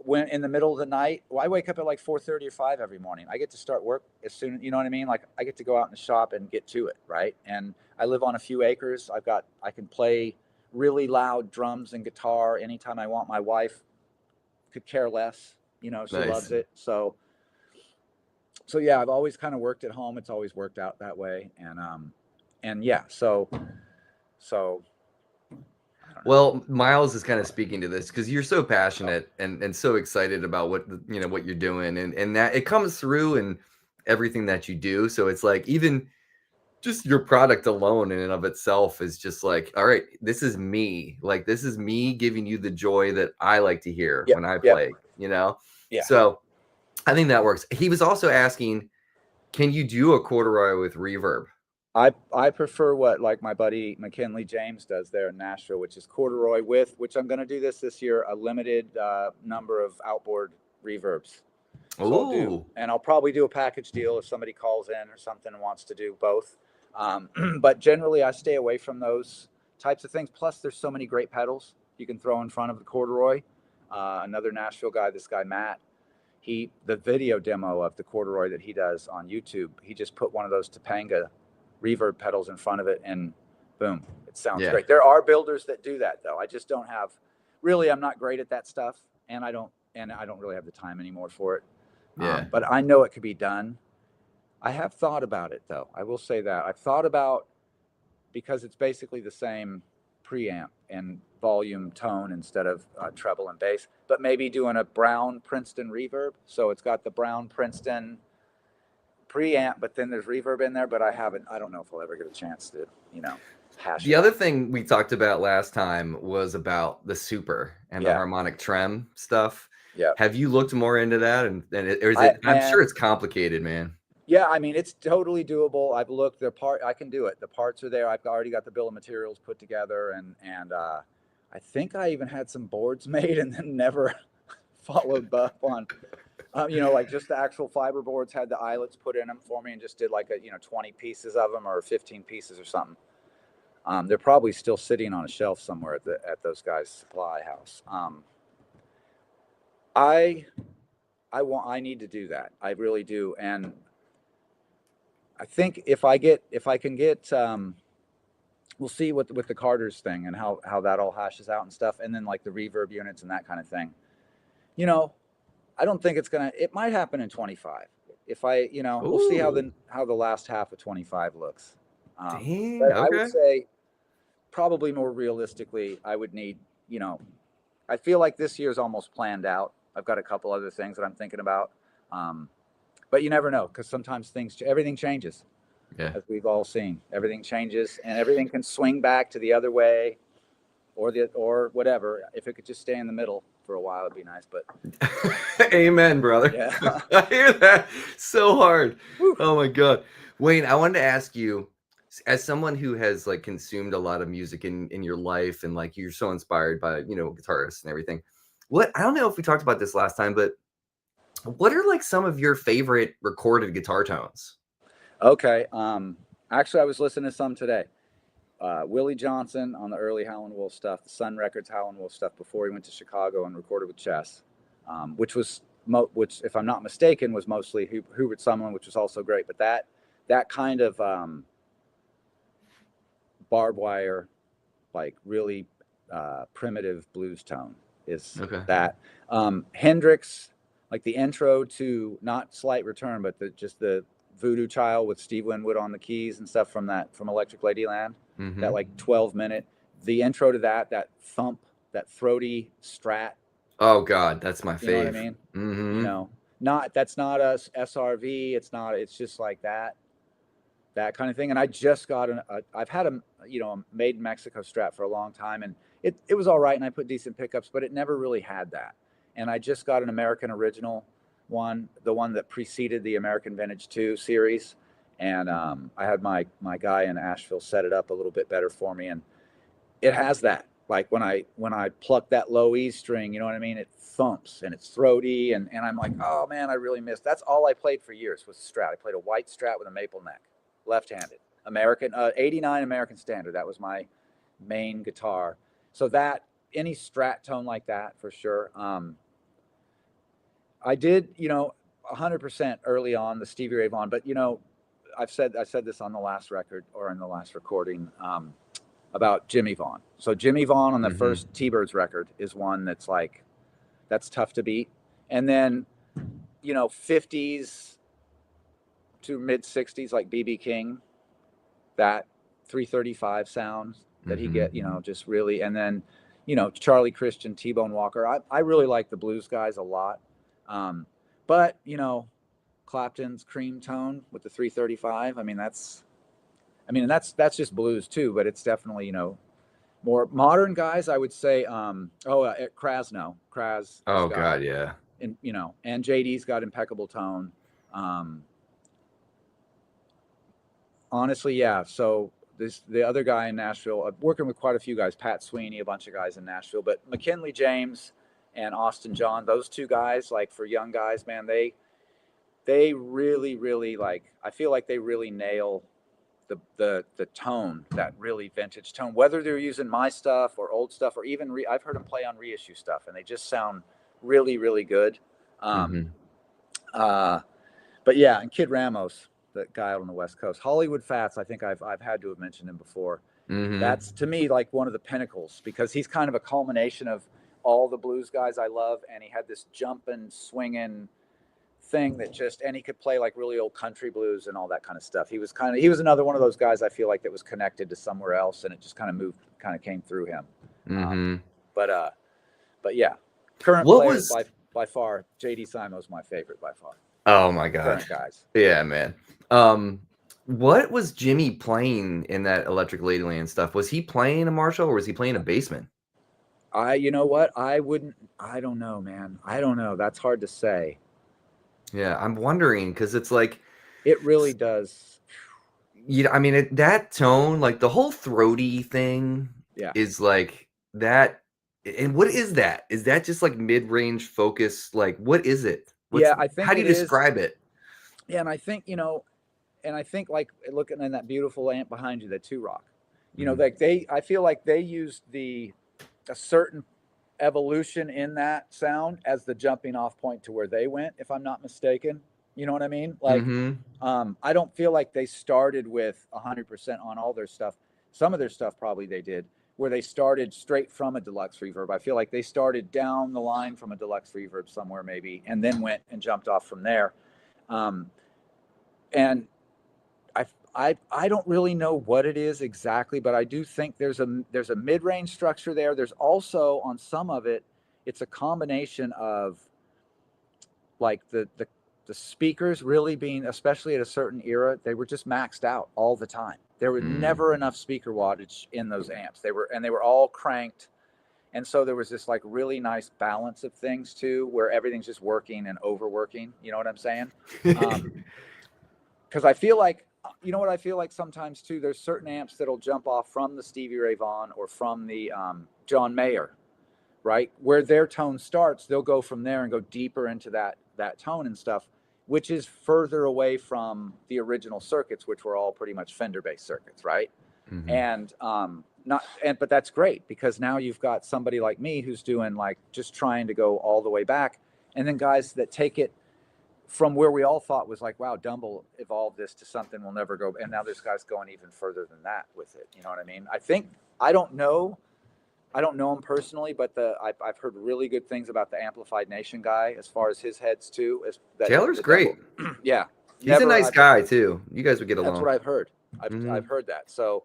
when in the middle of the night, well, I wake up at like 4:30 or 5 every morning. I get to start work as soon, you know what I mean? Like I get to go out in the shop and get to it, right? And I live on a few acres. I can play really loud drums and guitar anytime I want. My wife could care less. She nice. loves it. So yeah, I've always kind of worked at home. It's always worked out that way. And yeah, so I don't know. Well, Miles is kind of speaking to this because you're so passionate and so excited about what you're doing, and that it comes through in everything that you do. So it's like even just your product alone in and of itself is just like, all right, this is me. Like this is me giving you the joy that I like to hear Yep, when I yep, play. yeah. So I think that works. He was also asking, can you do a corduroy with reverb? I prefer what like my buddy McKinley James does there in Nashville, which is corduroy with, which I'm going to do this year, a limited number of outboard reverbs. So Oh, I'll probably do a package deal if somebody calls in or something and wants to do both. But generally, I stay away from those types of things. Plus, there's so many great pedals you can throw in front of the corduroy. Another Nashville guy, this guy Matt, the video demo of the corduroy that he does on YouTube, he just put one of those Topanga reverb pedals in front of it, and boom, it sounds Yeah. great. There are builders that do that though. I just don't have, really, I'm not great at that stuff, and I don't really have the time anymore for it. Yeah. But I know it could be done. I have thought about it though. I will say that I've thought about, because it's basically the same preamp and volume tone instead of treble and bass, but maybe doing a Brown Princeton reverb. So it's got the Brown Princeton preamp, but then there's reverb in there. But I don't know if I'll ever get a chance to, hash The it other out. thing we talked about last time was about the super and the Yeah. harmonic trem stuff. Yeah. Have you looked more into that? And or is I- it? I'm sure man, it's complicated, man. Yeah, I mean, it's totally doable. I've looked, I can do it. The parts are there. I've already got the bill of materials put together, and I think I even had some boards made and then never followed up on, like just the actual fiber boards, had the eyelets put in them for me, and just did like 20 pieces of them or 15 pieces or something. They're probably still sitting on a shelf somewhere at those guys' supply house. I need to do that. I really do, and I think if I can get, we'll see with the Carter's thing and how that all hashes out and stuff, and then like the reverb units and that kind of thing. I don't think it might happen in 25. If we'll see how the last half of 25 looks. Dang, But I would okay. say probably more realistically, I would need, I feel like this year's almost planned out. I've got a couple other things that I'm thinking about. But you never know, because sometimes everything changes. Yeah. As we've all seen, everything changes, and everything can swing back to the other way, or whatever. If it could just stay in the middle for a while, it'd be nice. But Amen, brother. yeah, I hear that so hard. Whew. Oh my God. Wayne, I wanted to ask you, as someone who has like consumed a lot of music in your life, and like you're so inspired by, guitarists and everything. I don't know if we talked about this last time, but what are like some of your favorite recorded guitar tones? Okay. Actually, I was listening to some today. Willie Johnson on the early Howlin' Wolf stuff, the Sun Records Howlin' Wolf stuff before he went to Chicago and recorded with Chess, which, if I'm not mistaken, was mostly Hubert Sumlin, which was also great. But that kind of barbed wire, like really primitive blues tone is Okay. that. Hendrix, like the intro to not Slight Return, but just the Voodoo Child with Steve Winwood on the keys and stuff from Electric Ladyland. Mm-hmm. That like 12-minute, the intro to that thump, that throaty strat. Oh God, that's my fave. You know what I mean? Mm-hmm. That's not a SRV. It's just like that kind of thing. And I just got I've had a made in Mexico Strat for a long time, and it was all right, and I put decent pickups, but it never really had that. And I just got an American Original one, the one that preceded the American Vintage 2 series. And I had my guy in Asheville set it up a little bit better for me, and it has that. Like when I pluck that low E string, you know what I mean? It thumps and it's throaty, and I'm like, oh man, I really missed. That's all I played for years was Strat. I played a white Strat with a maple neck, left-handed, American 89 American Standard. That was my main guitar. So that any Strat tone like that for sure. I did 100% early on the Stevie Ray Vaughan, but I said this on the last record or in the last recording about Jimmy Vaughan. So Jimmy Vaughan on the first T-Birds record is one that's tough to beat. And then 50s to mid 60s like BB King, that 335 sound that he get, just really. And then Charlie Christian, T-Bone Walker. I really like the blues guys a lot. But Clapton's Cream Tone with the 335. That's just blues too, but it's definitely, more modern guys. I would say, Krasno. Kraz. Oh God, yeah. And and JD's got impeccable tone. Honestly, yeah. So the other guy in Nashville, I'm working with quite a few guys, Pat Sweeney, a bunch of guys in Nashville, but McKinley James and Austin John, those two guys, like for young guys, man, they really, really I feel like they really nail the tone, that really vintage tone, whether they're using my stuff or old stuff, or even I've heard them play on reissue stuff, and they just sound really, really good. But yeah, and Kid Ramos, the guy out on the West Coast, Hollywood Fats. I think I've had to have mentioned him before. Mm-hmm. That's to me like one of the pinnacles because he's kind of a culmination of all the blues guys I love, and he had this jumping, swinging thing that just, and he could play like really old country blues and all that kind of stuff. He was another one of those guys I feel like that was connected to somewhere else, and it just kind of came through him. Um, Mm-hmm. but uh, but yeah, current What players was by far, JD Simo's my favorite by far. Oh my God. Current guys. Yeah, man. What was Jimmy playing in that Electric Ladyland stuff? Was he playing a Marshall or was he playing a Bassman? You know what? I don't know, man. I don't know. That's hard to say. Yeah, I'm wondering because it's like, It really does. I mean, that tone, like the whole throaty thing Yeah. is like that. And what is that? Is that just like mid-range focus? Like, what is it? Yeah, I think How do you it is. describe it? Yeah, and I think, and I think like looking at that beautiful amp behind you, that two rock, Mhm. like I feel like they used a certain evolution in that sound as the jumping off point to where they went, if I'm not mistaken. You know what I mean? Like, Mhm. I don't feel like they started with 100% on all their stuff. Some of their stuff probably they did, where they started straight from a deluxe reverb. I feel like they started down the line from a deluxe reverb somewhere maybe, and then went and jumped off from there. Um, and I don't really know what it is exactly, but I do think there's a mid-range structure there. There's also on some of it, it's a combination of like the speakers really being, especially at a certain era, they were just maxed out all the time. There was Mm. never enough speaker wattage in those amps. They were all cranked, and so there was this like really nice balance of things too, where everything's just working and overworking. You know what I'm saying? Because I feel like, you know what I feel like sometimes too. There's certain amps that'll jump off from the Stevie Ray Vaughan or from the John Mayer, right? Where their tone starts, they'll go from there and go deeper into that tone and stuff, which is further away from the original circuits, which were all pretty much Fender based circuits, right? Mhm. And not and but that's great because now you've got somebody like me who's doing like just trying to go all the way back, and then guys that take it from where we all thought was like, wow, Dumble evolved this to something we'll never go, and now this guy's going even further than that with it. You know what I mean? I think I don't know him personally, but I've heard really good things about the Amplified Nation guy as far as his heads too. As that Taylor's the great. Dumble, yeah, He's a never. nice guy too. You guys would get That's along. what I've heard. Mhm. I've heard that. So,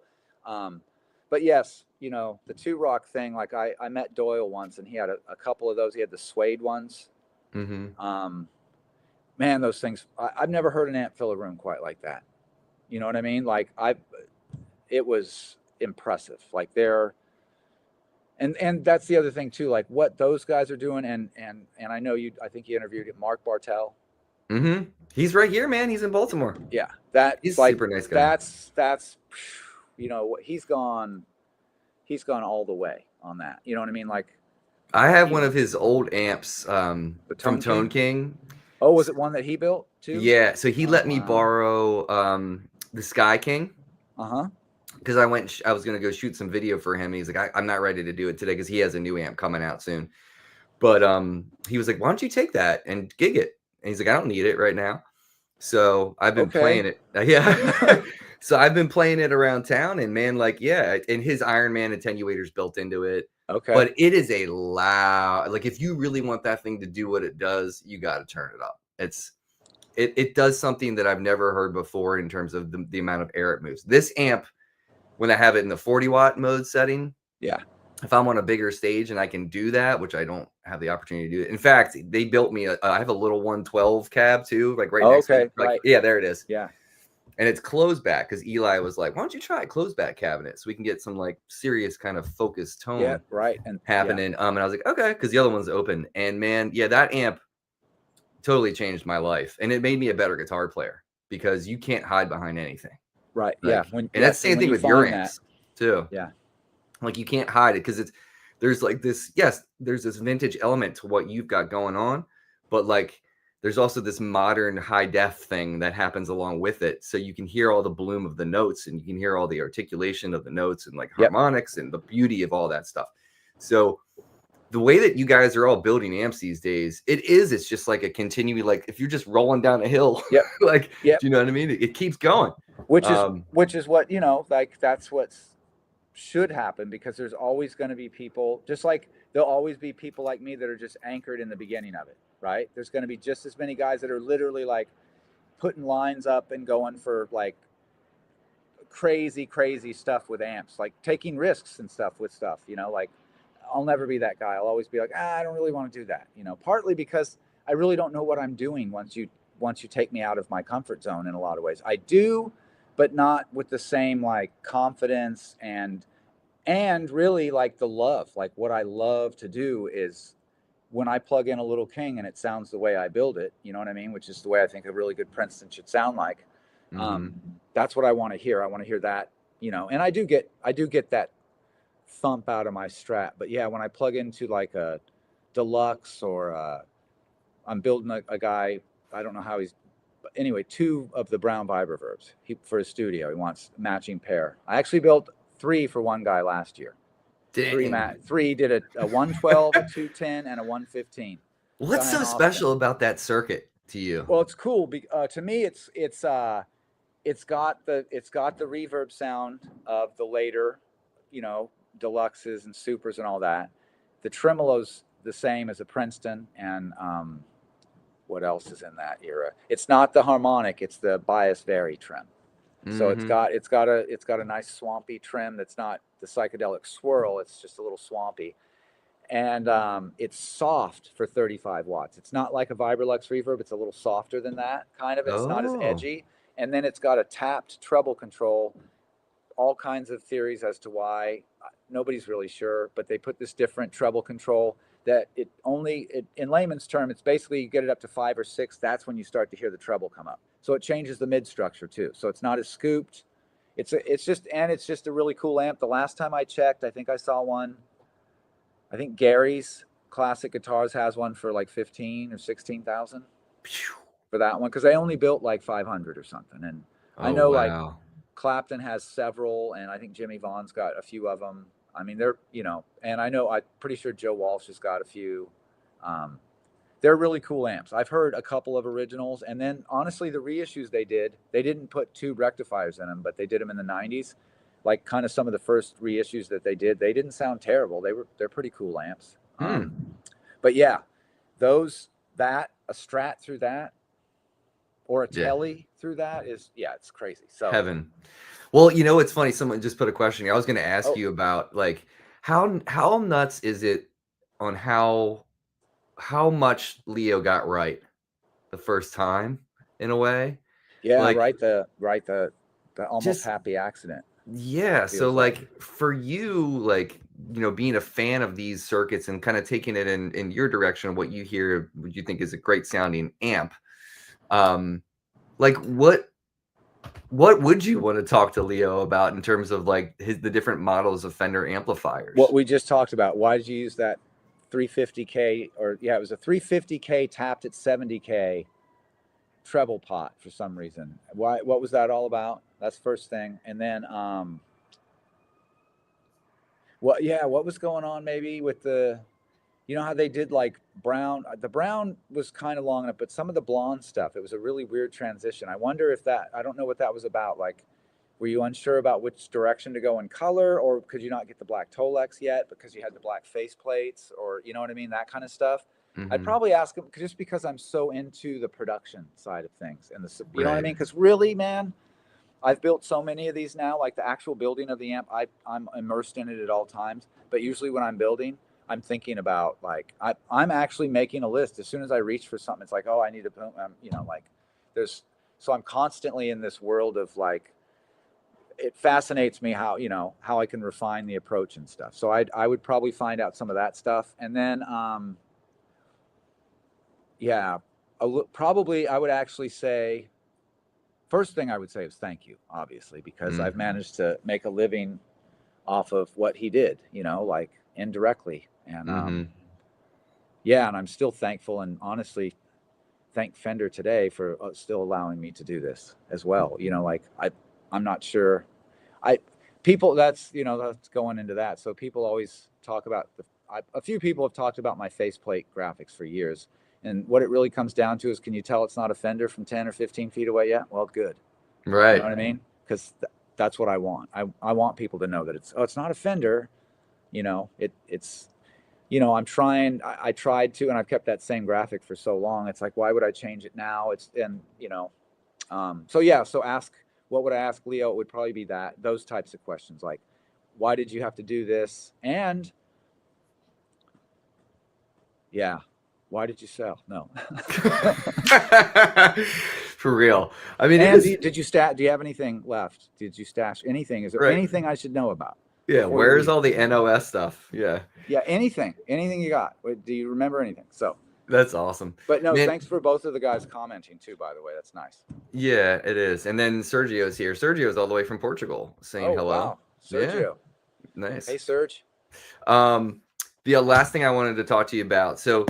but yes, the two rock thing. Like I met Doyle once, and he had a couple of those. He had the suede ones. Mhm. Um, man, those things. I've never heard an amp fill a room quite like that. You know what I mean? Like it was impressive. Like they're and that's the other thing too. Like what those guys are doing, and I know I think you interviewed Mark Bartel. Mhm. He's right here, man. He's in Baltimore. Yeah, He's that's a like super nice guy. that's what he's gone. He's gone all the way on that. You know what I mean? Like I have he one of his old amps the from Tone Tone King. King. Oh, was it one that he built too? Yeah, so he Oh let me wow. borrow the Sky King Uh huh. because I was gonna go shoot some video for him. And he's like, I'm not ready to do it today because he has a new amp coming out soon. But he was like, why don't you take that and gig it? And he's like, I don't need it right now. So I've been Okay. playing it. Yeah. So I've been playing it around town, and man, like, yeah, and his Iron Man attenuator's built into it. Okay. But it is a loud, like if you really want that thing to do what it does, you got to turn it up. It does something that I've never heard before in terms of the amount of air it moves. This amp, when I have it in the 40-watt mode setting, Yeah. if I'm on a bigger stage and I can do that, which I don't have the opportunity to do it. In fact, they built me I have a little 112 cab too, like right Oh, next to okay. me. Like, Right. yeah, there it is. Yeah. And it's closed back because Eli was like, why don't you try a closed back cabinet so we can get some like serious kind of focused Yeah. tone Right. And yeah. happening. And I was like, okay, because the other one's open. And man, yeah, that amp totally changed my life. And it made me a better guitar player because you can't hide behind anything. Right. Yeah. Like, and that's the And same when thing you with your find that. amps too. Yeah. Like you can't hide it because there's like this, yes, there's this vintage element to what you've got going on, but like there's also this modern high def thing that happens along with it. So you can hear all the bloom of the notes and you can hear all the articulation of the notes and like Yep. harmonics and the beauty of all that stuff. So the way that you guys are all building amps these days, it's just like a continuing, like if you're just rolling down a hill, Yep. like, Yep. do you know what I mean? It keeps going. Which is what, like that's what's should happen, because there's always going to be people, just like there'll always be people like me that are just anchored in the beginning of it, right? There's going to be just as many guys that are literally like putting lines up and going for like crazy stuff with amps, like taking risks and stuff with stuff, like I'll never be that guy. I'll always be like, I don't really want to do that, partly because I really don't know what I'm doing once you take me out of my comfort zone. In a lot of ways I do, but not with the same like confidence and really like the love. Like what I love to do is when I plug in a little King and it sounds the way I build it, you know what I mean? Which is the way I think a really good Princeton should sound like. That's what I want to hear. I want to hear that, and I do get that thump out of my Strat. But yeah, when I plug into like a deluxe or I'm building a guy, I don't know how but anyway, 2 of the Brown Vibroverbs for his studio. He wants matching pair. I actually built 3 for one guy last year. Dang. 3 did a 112, a 210, and a 115. What's so special about that circuit to you? Well, it's cool. To me, it's got the reverb sound of the later, deluxes and supers and all that. The tremolo's the same as a Princeton, and what else is in that era? It's not the harmonic; it's the bias vary trim. So it's got a nice swampy trim that's not the psychedelic swirl. It's just a little swampy, and it's soft for 35 watts. It's not like a Vibrolux reverb. It's a little softer than that, kind of. It's not as edgy. And then it's got a tapped treble control. All kinds of theories as to why. Nobody's really sure, but they put this different treble control that in layman's term, it's basically you get it up to 5 or 6. That's when you start to hear the treble come up. So it changes the mid structure too. So it's not as scooped. It's just a really cool amp. The last time I checked, I think I saw one. I think Gary's Classic Guitars has one for like 15 or 16,000 for that one, because they only built like 500 or something. And I know like Clapton has several, and I think Jimmy Vaughn's got a few of them. I mean, they're, and I'm pretty sure Joe Walsh has got a few. They're really cool amps. I've heard a couple of originals, and then honestly, the reissues they didn't put tube rectifiers in them, but they did them in the 90s. Like kind of some of the first reissues that they didn't sound terrible. They're pretty cool amps. But yeah, a Strat through that, or a Telly through that is, it's crazy. So heaven. Well, it's funny. Someone just put a question here. I was going to ask you about like how nuts is it on how much Leo got right the first time, in a way. Yeah, like, the almost happy accident. Yeah. So like for you, like, being a fan of these circuits and kind of taking it in your direction, what you hear, what you think is a great sounding amp. Like what would you want to talk to Leo about in terms of like the different models of Fender amplifiers? What we just talked about. Why did you use that 350K, or it was a 350K tapped at 70K treble pot for some reason? Why? What was that all about? That's first thing. And then what was going on maybe with the, how they did like brown? The brown was kind of long enough, but some of the blonde stuff, it was a really weird transition. I wonder if I don't know what that was about. Like, were you unsure about which direction to go in color, or could you not get the black Tolex yet because you had the black face plates, or you know what I mean? That kind of stuff. I'd probably ask him, just because I'm so into the production side of things and you know what I mean? Because really, man, I've built so many of these now, like the actual building of the amp, I'm immersed in it at all times. But usually when I'm building, I'm thinking about like, I'm actually making a list. As soon as I reach for something, it's like, oh, I need to, like so I'm constantly in this world of like, it fascinates me how I can refine the approach and stuff. So I would probably find out some of that stuff. And then, probably I would actually say, first thing I would say is thank you, obviously, because I've managed to make a living off of what he did, like indirectly. And and I'm still thankful, and honestly thank Fender today for still allowing me to do this as well. Like I'm not sure. That's going into that. So people always talk about a few people have talked about my faceplate graphics for years. And what it really comes down to is, can you tell it's not a Fender from 10 or 15 feet away yet? Well, good. You know Right. what I mean? Because that's what I want. I want people to know that it's not a Fender. It's I'm trying. I tried to, and I've kept that same graphic for so long. It's like, why would I change it now? So yeah. So what would I ask Leo? It would probably be those types of questions, like, why did you have to do this? And yeah, why did you sell? No. For real. I mean, it And is did you do you have anything left? Did you stash anything? Is there right. anything I should know about Yeah. before you Where's leave? all the NOS stuff? Yeah. Yeah, anything you got. Do you remember anything? So, That's awesome. but no, Man, thanks for both of the guys commenting too, by the way. That's nice. yeah, it is. And then Sergio's here. Sergio's all the way from Portugal saying Oh, hello. wow. Yeah. Sergio. Nice. Hey, Serge. Um, the last thing I wanted to talk to you about. So,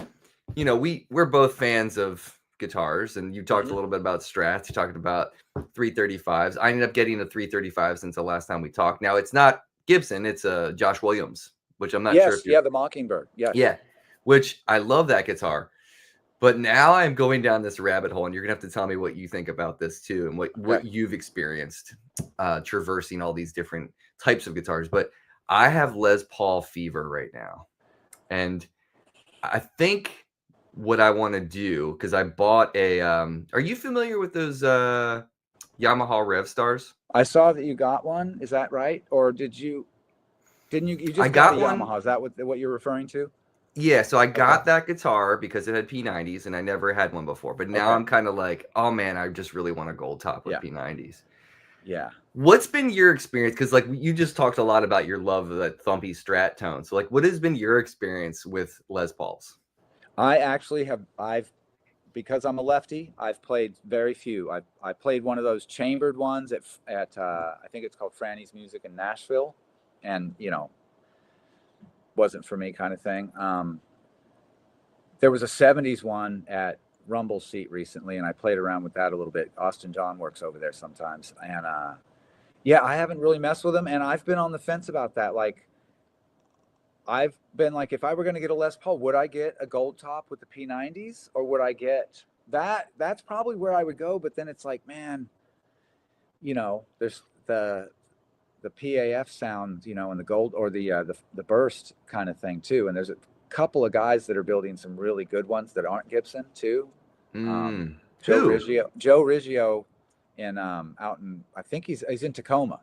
we're both fans of guitars, and you talked a little bit about Strats. You talked about 335s. I ended up getting a 335 since the last time we talked. Now it's not Gibson, it's a Josh Williams, which I'm not sure if Yes, you're. yeah, the Mockingbird. Yes. Yeah, which I love that guitar. But now I'm going down this rabbit hole, and you're gonna have to tell me what you think about this too, and what Okay. you've experienced traversing all these different types of guitars. But I have Les Paul fever right now, and I think what I want to do, because I bought a. Are you familiar with those Yamaha Rev Stars? I saw that you got one. Is that right? Or didn't you I just got a got one. Yamaha? Is that what you're referring to? Yeah, so I Okay. got that guitar because it had P90s, and I never had one before. But now Okay. I'm kind of like, oh man, I just really want a gold top with Yeah. P90s. Yeah. What's been your experience? Because like you just talked a lot about your love of that thumpy Strat tone. So like, what has been your experience with Les Pauls? I've because I'm a lefty, I've played very few. I played one of those chambered ones at I think it's called Franny's Music in Nashville, and wasn't for me kind of thing. There was a '70s one at Rumble Seat recently, and I played around with that a little bit. Austin John works over there sometimes, and yeah, I haven't really messed with them, and I've been on the fence about that. Like, I've been like, if I were going to get a Les Paul, would I get a gold top with the P90s, or would I get that? That's probably where I would go. But then it's like, man, there's the PAF sound, and the gold, or the burst kind of thing too. And there's a couple of guys that are building some really good ones that aren't Gibson too. Joe Who? Riggio out in, I think he's in Tacoma.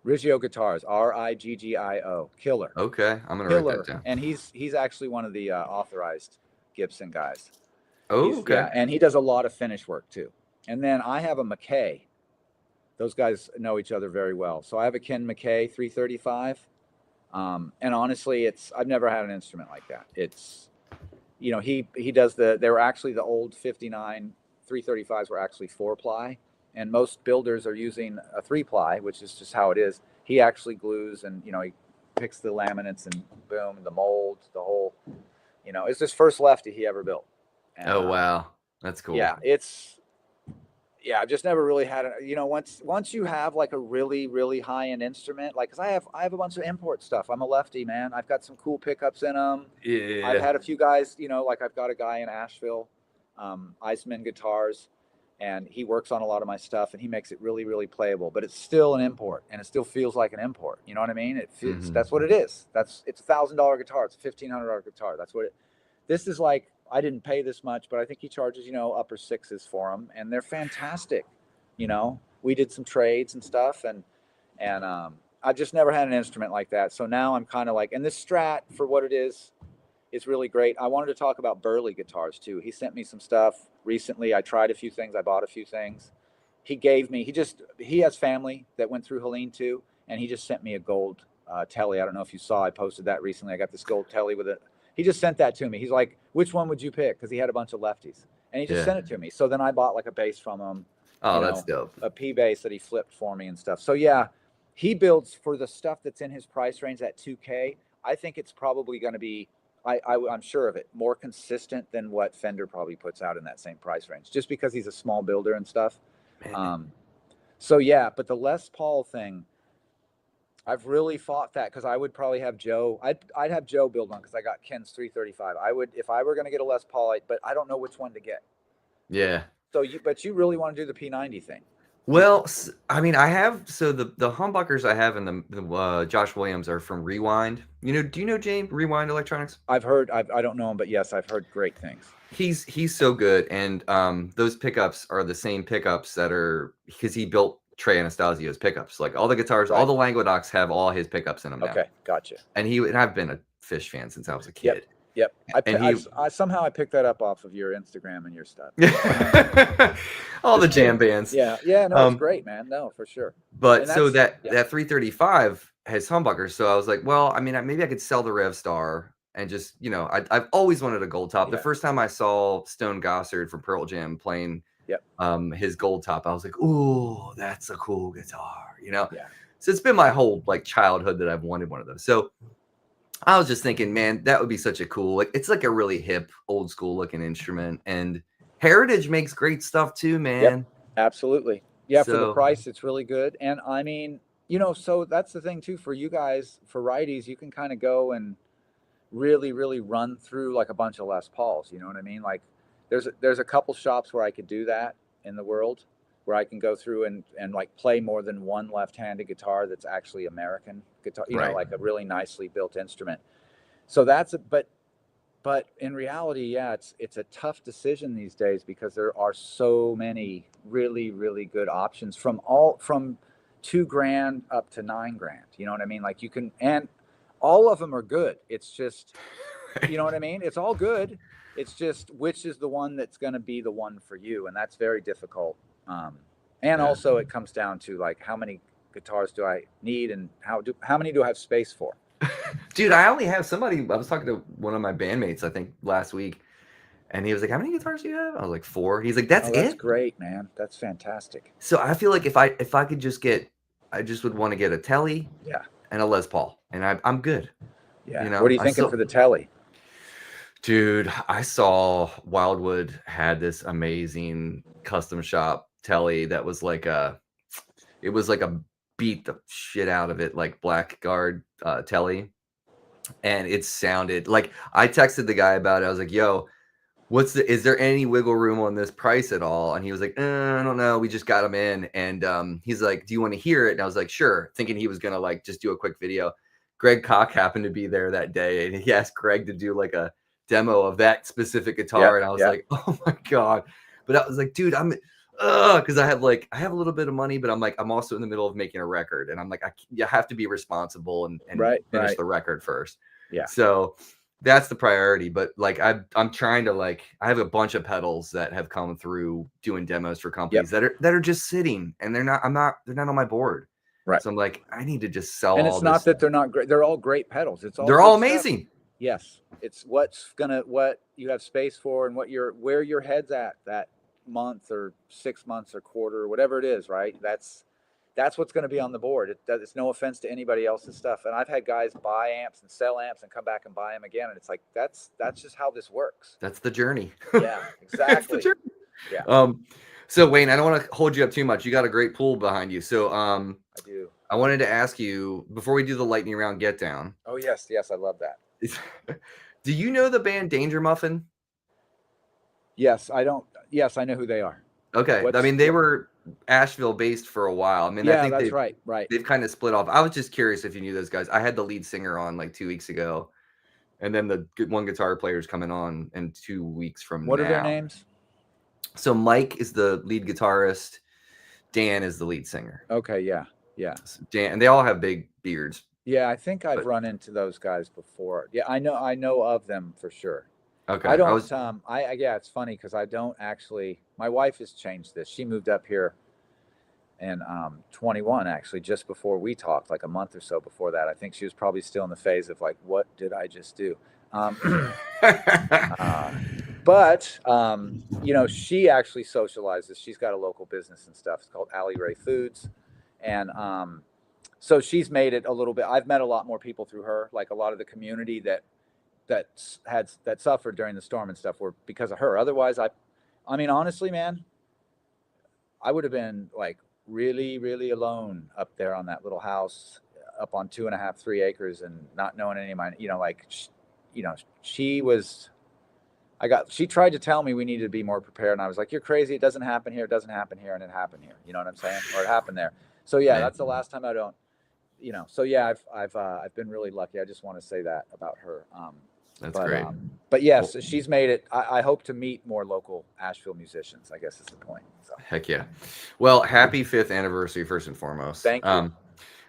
Riggio Guitars, Riggio, killer, Okay, I'm gonna write that killer, down. and he's actually one of the authorized Gibson guys. Oh, okay. Yeah, and he does a lot of finish work too. And then I have a McKay. Those guys know each other very well. So I have a Ken McKay 335, and honestly, I've never had an instrument like that. It's he does they were actually the old 59 335s were actually 4-ply, and most builders are using a 3-ply, which is just how it is. He actually glues, and he picks the laminates, and boom, the mold, the whole, it's his first lefty he ever built. And, Oh wow, that's cool. yeah, I've just never really had it. Once you have like a really, really high end instrument, like, cause I have a bunch of import stuff. I'm a lefty, man. I've got some cool pickups in them. Yeah. I've had a few guys, like I've got a guy in Asheville, Iceman Guitars, and he works on a lot of my stuff, and he makes it really, really playable, but it's still an import, and it still feels like an import. You know what I mean? That's what it is. It's $1,000 guitar. It's a $1,500 guitar. This is like, I didn't pay this much, but I think he charges, upper sixes for them, and they're fantastic. We did some trades and stuff, and I've just never had an instrument like that. So now I'm kind of like, and this Strat, for what it is really great. I wanted to talk about Burley guitars too. He sent me some stuff recently. I tried a few things. I bought a few things. He has family that went through Helene too, and he just sent me a gold telly. I don't know if you saw, I posted that recently. I got this gold telly with it. He just sent that to me. He's like, which one would you pick? Because he had a bunch of lefties, and he just sent it to me. So then I bought like a bass from him. Oh, that's dope. A P bass that he flipped for me and stuff. So yeah, he builds for the stuff that's in his price range at 2K. I think it's probably going to be, I'm sure of it, more consistent than what Fender probably puts out in that same price range, just because he's a small builder and stuff. So yeah, but the Les Paul thing, I've really fought that because I would probably have Joe. I'd have Joe build one because I got Ken's 335. I would if I were going to get a Les Paul, but I don't know which one to get. Yeah. So but you really want to do the P90 thing? Well, I mean, I have so the humbuckers I have in the Josh Williams are from Rewind. Do you know James Rewind Electronics? I've heard. I don't know him, but yes, I've heard great things. He's so good, and those pickups are the same pickups that are because he built Trey Anastasio's pickups. Like all the guitars, all Right. the Languedocs have all his pickups in them now. Okay, gotcha. And I've been a Fish fan since I was a Yep. kid. Yep. And I somehow I picked that up off of your Instagram and your stuff. all the jam bands. Yeah. Yeah. No, it's great, man. No, for sure. But so that 335 has humbuckers. So I was like, well, I mean, maybe I could sell the Rev Star and just, I've always wanted a gold top. The first time I saw Stone Gossard from Pearl Jam playing his gold top, I was like, ooh, that's a cool guitar, Yeah. So it's been my whole like childhood that I've wanted one of those. So I was just thinking, man, that would be such a cool, it's like a really hip, old school looking instrument. And Heritage makes great stuff too, man. Yep, absolutely. Yeah, for the price, it's really good. And I mean, so that's the thing too, for you guys, for righties, you can kind of go and really, really run through like a bunch of Les Pauls. You know what I mean? Like there's a couple shops where I could do that in the world, where I can go through and like play more than one left-handed guitar that's actually American guitar, like a really nicely built instrument. So but in reality, yeah, it's a tough decision these days because there are so many really, really good options from $2,000 up to $9,000. You know what I mean? Like and all of them are good. It's just, you know what I mean? It's all good. It's just which is the one that's going to be the one for you, and that's very difficult. Also it comes down to like how many guitars do I need and how many do I have space for? Dude, I only have I was talking to one of my bandmates, I think last week, and he was like, how many guitars do you have? I was like, 4. He's like, that's it? That's great, man. That's fantastic. So I feel like if I could just I just would want to get a Telly and a Les Paul, and I'm good. Yeah. What are you thinking for the Telly? Dude, I saw Wildwood had this amazing custom shop Telly that was like it was like a beat the shit out of it, like Blackguard Telly. And it sounded like I texted the guy about it. I was like, yo, is there any wiggle room on this price at all? And he was like, I don't know. We just got him in. And he's like, do you want to hear it? And I was like, sure. Thinking he was going to like just do a quick video. Greg Koch happened to be there that day. And he asked Greg to do like a demo of that specific guitar. And I was like, oh my God. But I was like, dude, because I have a little bit of money, but I'm also in the middle of making a record, and I'm like, you have to be responsible and finish the record first. Yeah. So that's the priority. But like, I'm trying to I have a bunch of pedals that have come through doing demos for companies that are just sitting, and they're not on my board. Right. So I'm like, I need to just sell. And it's not that they're not great. They're all great pedals. They're all amazing. Stuff. Yes. It's what you have space for and where your head's at that month or 6 months or quarter or whatever it is, right? That's what's going to be on the board. It's no offense to anybody else's stuff. And I've had guys buy amps and sell amps and come back and buy them again. And it's like, that's just how this works. That's the journey. Yeah, exactly. That's the journey. Yeah. So Wayne, I don't want to hold you up too much. You got a great pool behind you. So I do. I wanted to ask you before we do the lightning round get down. Oh yes, I love that. Do you know the band Danger Muffin? Yes, I don't. Yes, I know who they are. Okay. I mean, they were Asheville based for a while. I mean, I think that's right. They've kind of split off. I was just curious if you knew those guys. I had the lead singer on like 2 weeks ago, and then the one guitar player is coming on in 2 weeks from now. What are their names? So Mike is the lead guitarist. Dan is the lead singer. Okay. Yeah. So Dan, and they all have big beards. Yeah, I think I've run into those guys before. Yeah, I know of them for sure. Okay. I don't. It's funny because I don't actually. My wife has changed this. She moved up here in 21, actually, just before we talked, like a month or so before that. I think she was probably still in the phase of like, what did I just do? But she actually socializes. She's got a local business and stuff. It's called Alley Ray Foods, and so she's made it a little bit. I've met a lot more people through her, like a lot of the community that suffered during the storm and stuff were because of her. Otherwise, I mean, honestly, man, I would have been like really, really alone up there on that little house up on 2.5, 3 acres and not knowing any of my, like, she was, she tried to tell me we needed to be more prepared. And I was like, you're crazy. It doesn't happen here. It doesn't happen here. And it happened here. You know what I'm saying? Or it happened there. So yeah, that's the last time I don't, so yeah, I've been really lucky. I just want to say that about her. That's great. But yes, well, she's made it. I hope to meet more local Asheville musicians, I guess is the point. So. Heck yeah. Well, happy 5th anniversary, first and foremost. Thank you. All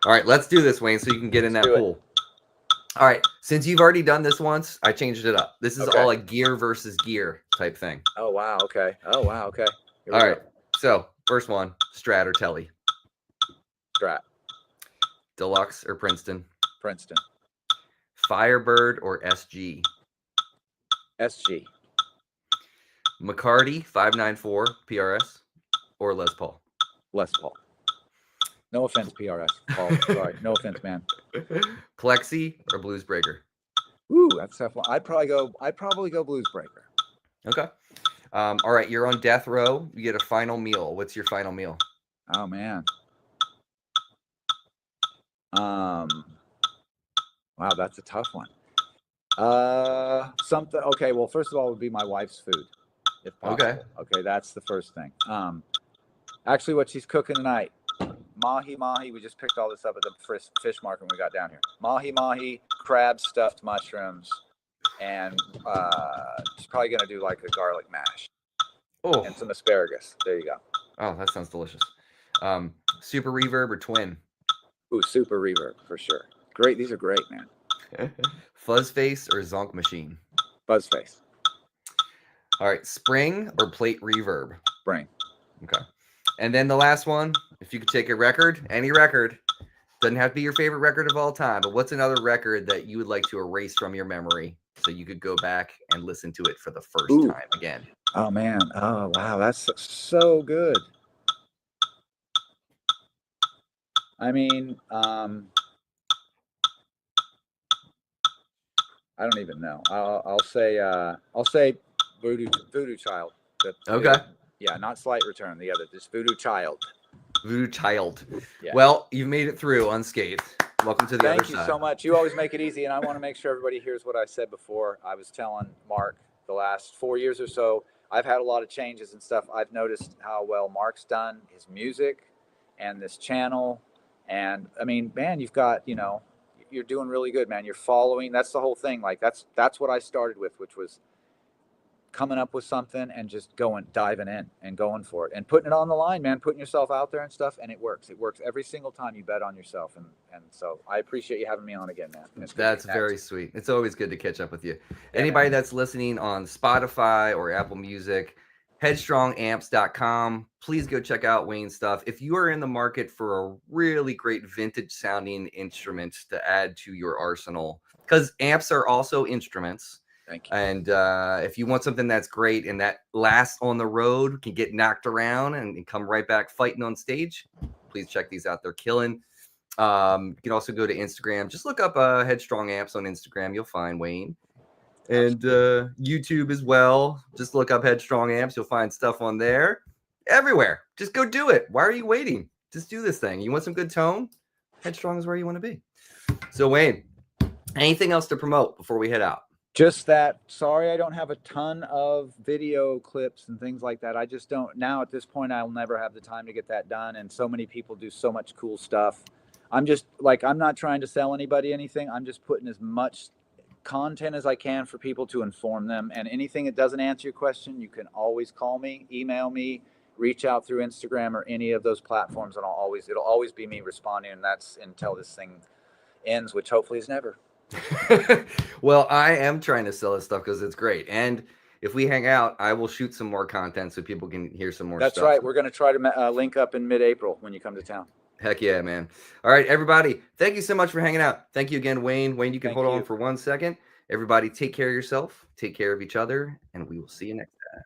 right, let's do this, Wayne, so you can get in that pool. All right, since you've already done this once, I changed it up. This is all a gear versus gear type thing. Oh, wow. Okay. Oh, wow. Okay. All right. So first one, Strat or Telly? Strat. Deluxe or Princeton? Princeton. Firebird or SG? SG. McCarty 594 PRS or Les Paul? Les Paul. No offense, PRS. Paul. Sorry. No offense, man. Plexi or Blues Breaker? Ooh, that's tough one. I'd probably go Blues Breaker. Okay. All right, you're on death row. You get a final meal. What's your final meal? Oh man. Wow, that's a tough one. Something. Okay. Well, first of all, it would be my wife's food, if possible. Okay, that's the first thing. Actually, what she's cooking tonight, mahi. We just picked all this up at the fish market when we got down here. Mahi, crab stuffed mushrooms, and she's probably gonna do like a garlic mash. Oh, and some asparagus. There you go. Oh, that sounds delicious. Super Reverb or Twin? Ooh, Super Reverb for sure. Great. These are great, man. Fuzzface or Zonk Machine? Fuzzface. All right, Spring or Plate Reverb? Spring. Okay. And then the last one, if you could take a record, any record, doesn't have to be your favorite record of all time, but what's another record that you would like to erase from your memory so you could go back and listen to it for the first time again? Oh, man. Oh, wow. That's so good. I mean, I don't even know. I'll say Voodoo Child. Okay. Yeah, not Slight Return. The other, just Voodoo Child. Voodoo Child. Yeah. Well, you've made it through unscathed. Welcome to the other side. Thank you so much. You always make it easy, and I want to make sure everybody hears what I said before. I was telling Mark the last 4 years or so, I've had a lot of changes and stuff. I've noticed how well Mark's done his music and this channel. And I mean, man, you've got, you're doing really good, man. You're following. That's the whole thing. Like that's what I started with, which was coming up with something and just diving in and going for it and putting it on the line, man, putting yourself out there and stuff. And it works. It works every single time you bet on yourself. And so I appreciate you having me on again, man. That's very sweet. It's always good to catch up with you. Yeah, anybody that's listening on Spotify or Apple Music, headstrongamps.com. Please go check out Wayne's stuff. If you are in the market for a really great vintage sounding instrument to add to your arsenal, because amps are also instruments. Thank you. And if you want something that's great and that lasts on the road, can get knocked around and come right back fighting on stage, please check these out. They're killing. You can also go to Instagram. Just look up Headstrong Amps on Instagram. You'll find Wayne. And YouTube as well. Just look up Headstrong Amps. You'll find stuff on there. Everywhere. Just go do it. Why are you waiting? Just do this thing. You want some good tone? Headstrong is where you want to be. So, Wayne, anything else to promote before we head out? Just that. Sorry, I don't have a ton of video clips and things like that. I just don't. Now, at this point, I'll never have the time to get that done. And so many people do so much cool stuff. I'm not trying to sell anybody anything. I'm just putting as much content as I can for people to inform them. And anything that doesn't answer your question, you can always call me, email me, reach out through Instagram or any of those platforms, and it'll always be me responding. And that's until this thing ends, which hopefully is never. Well, I am trying to sell this stuff because it's great. And if we hang out, I will shoot some more content so people can hear some more stuff. That's right. We're going to try to link up in mid-April when you come to town. Heck yeah, man. All right, everybody. Thank you so much for hanging out. Thank you again, Wayne. Wayne, you can hold on for 1 second. Everybody, take care of yourself, take care of each other, and we will see you next time.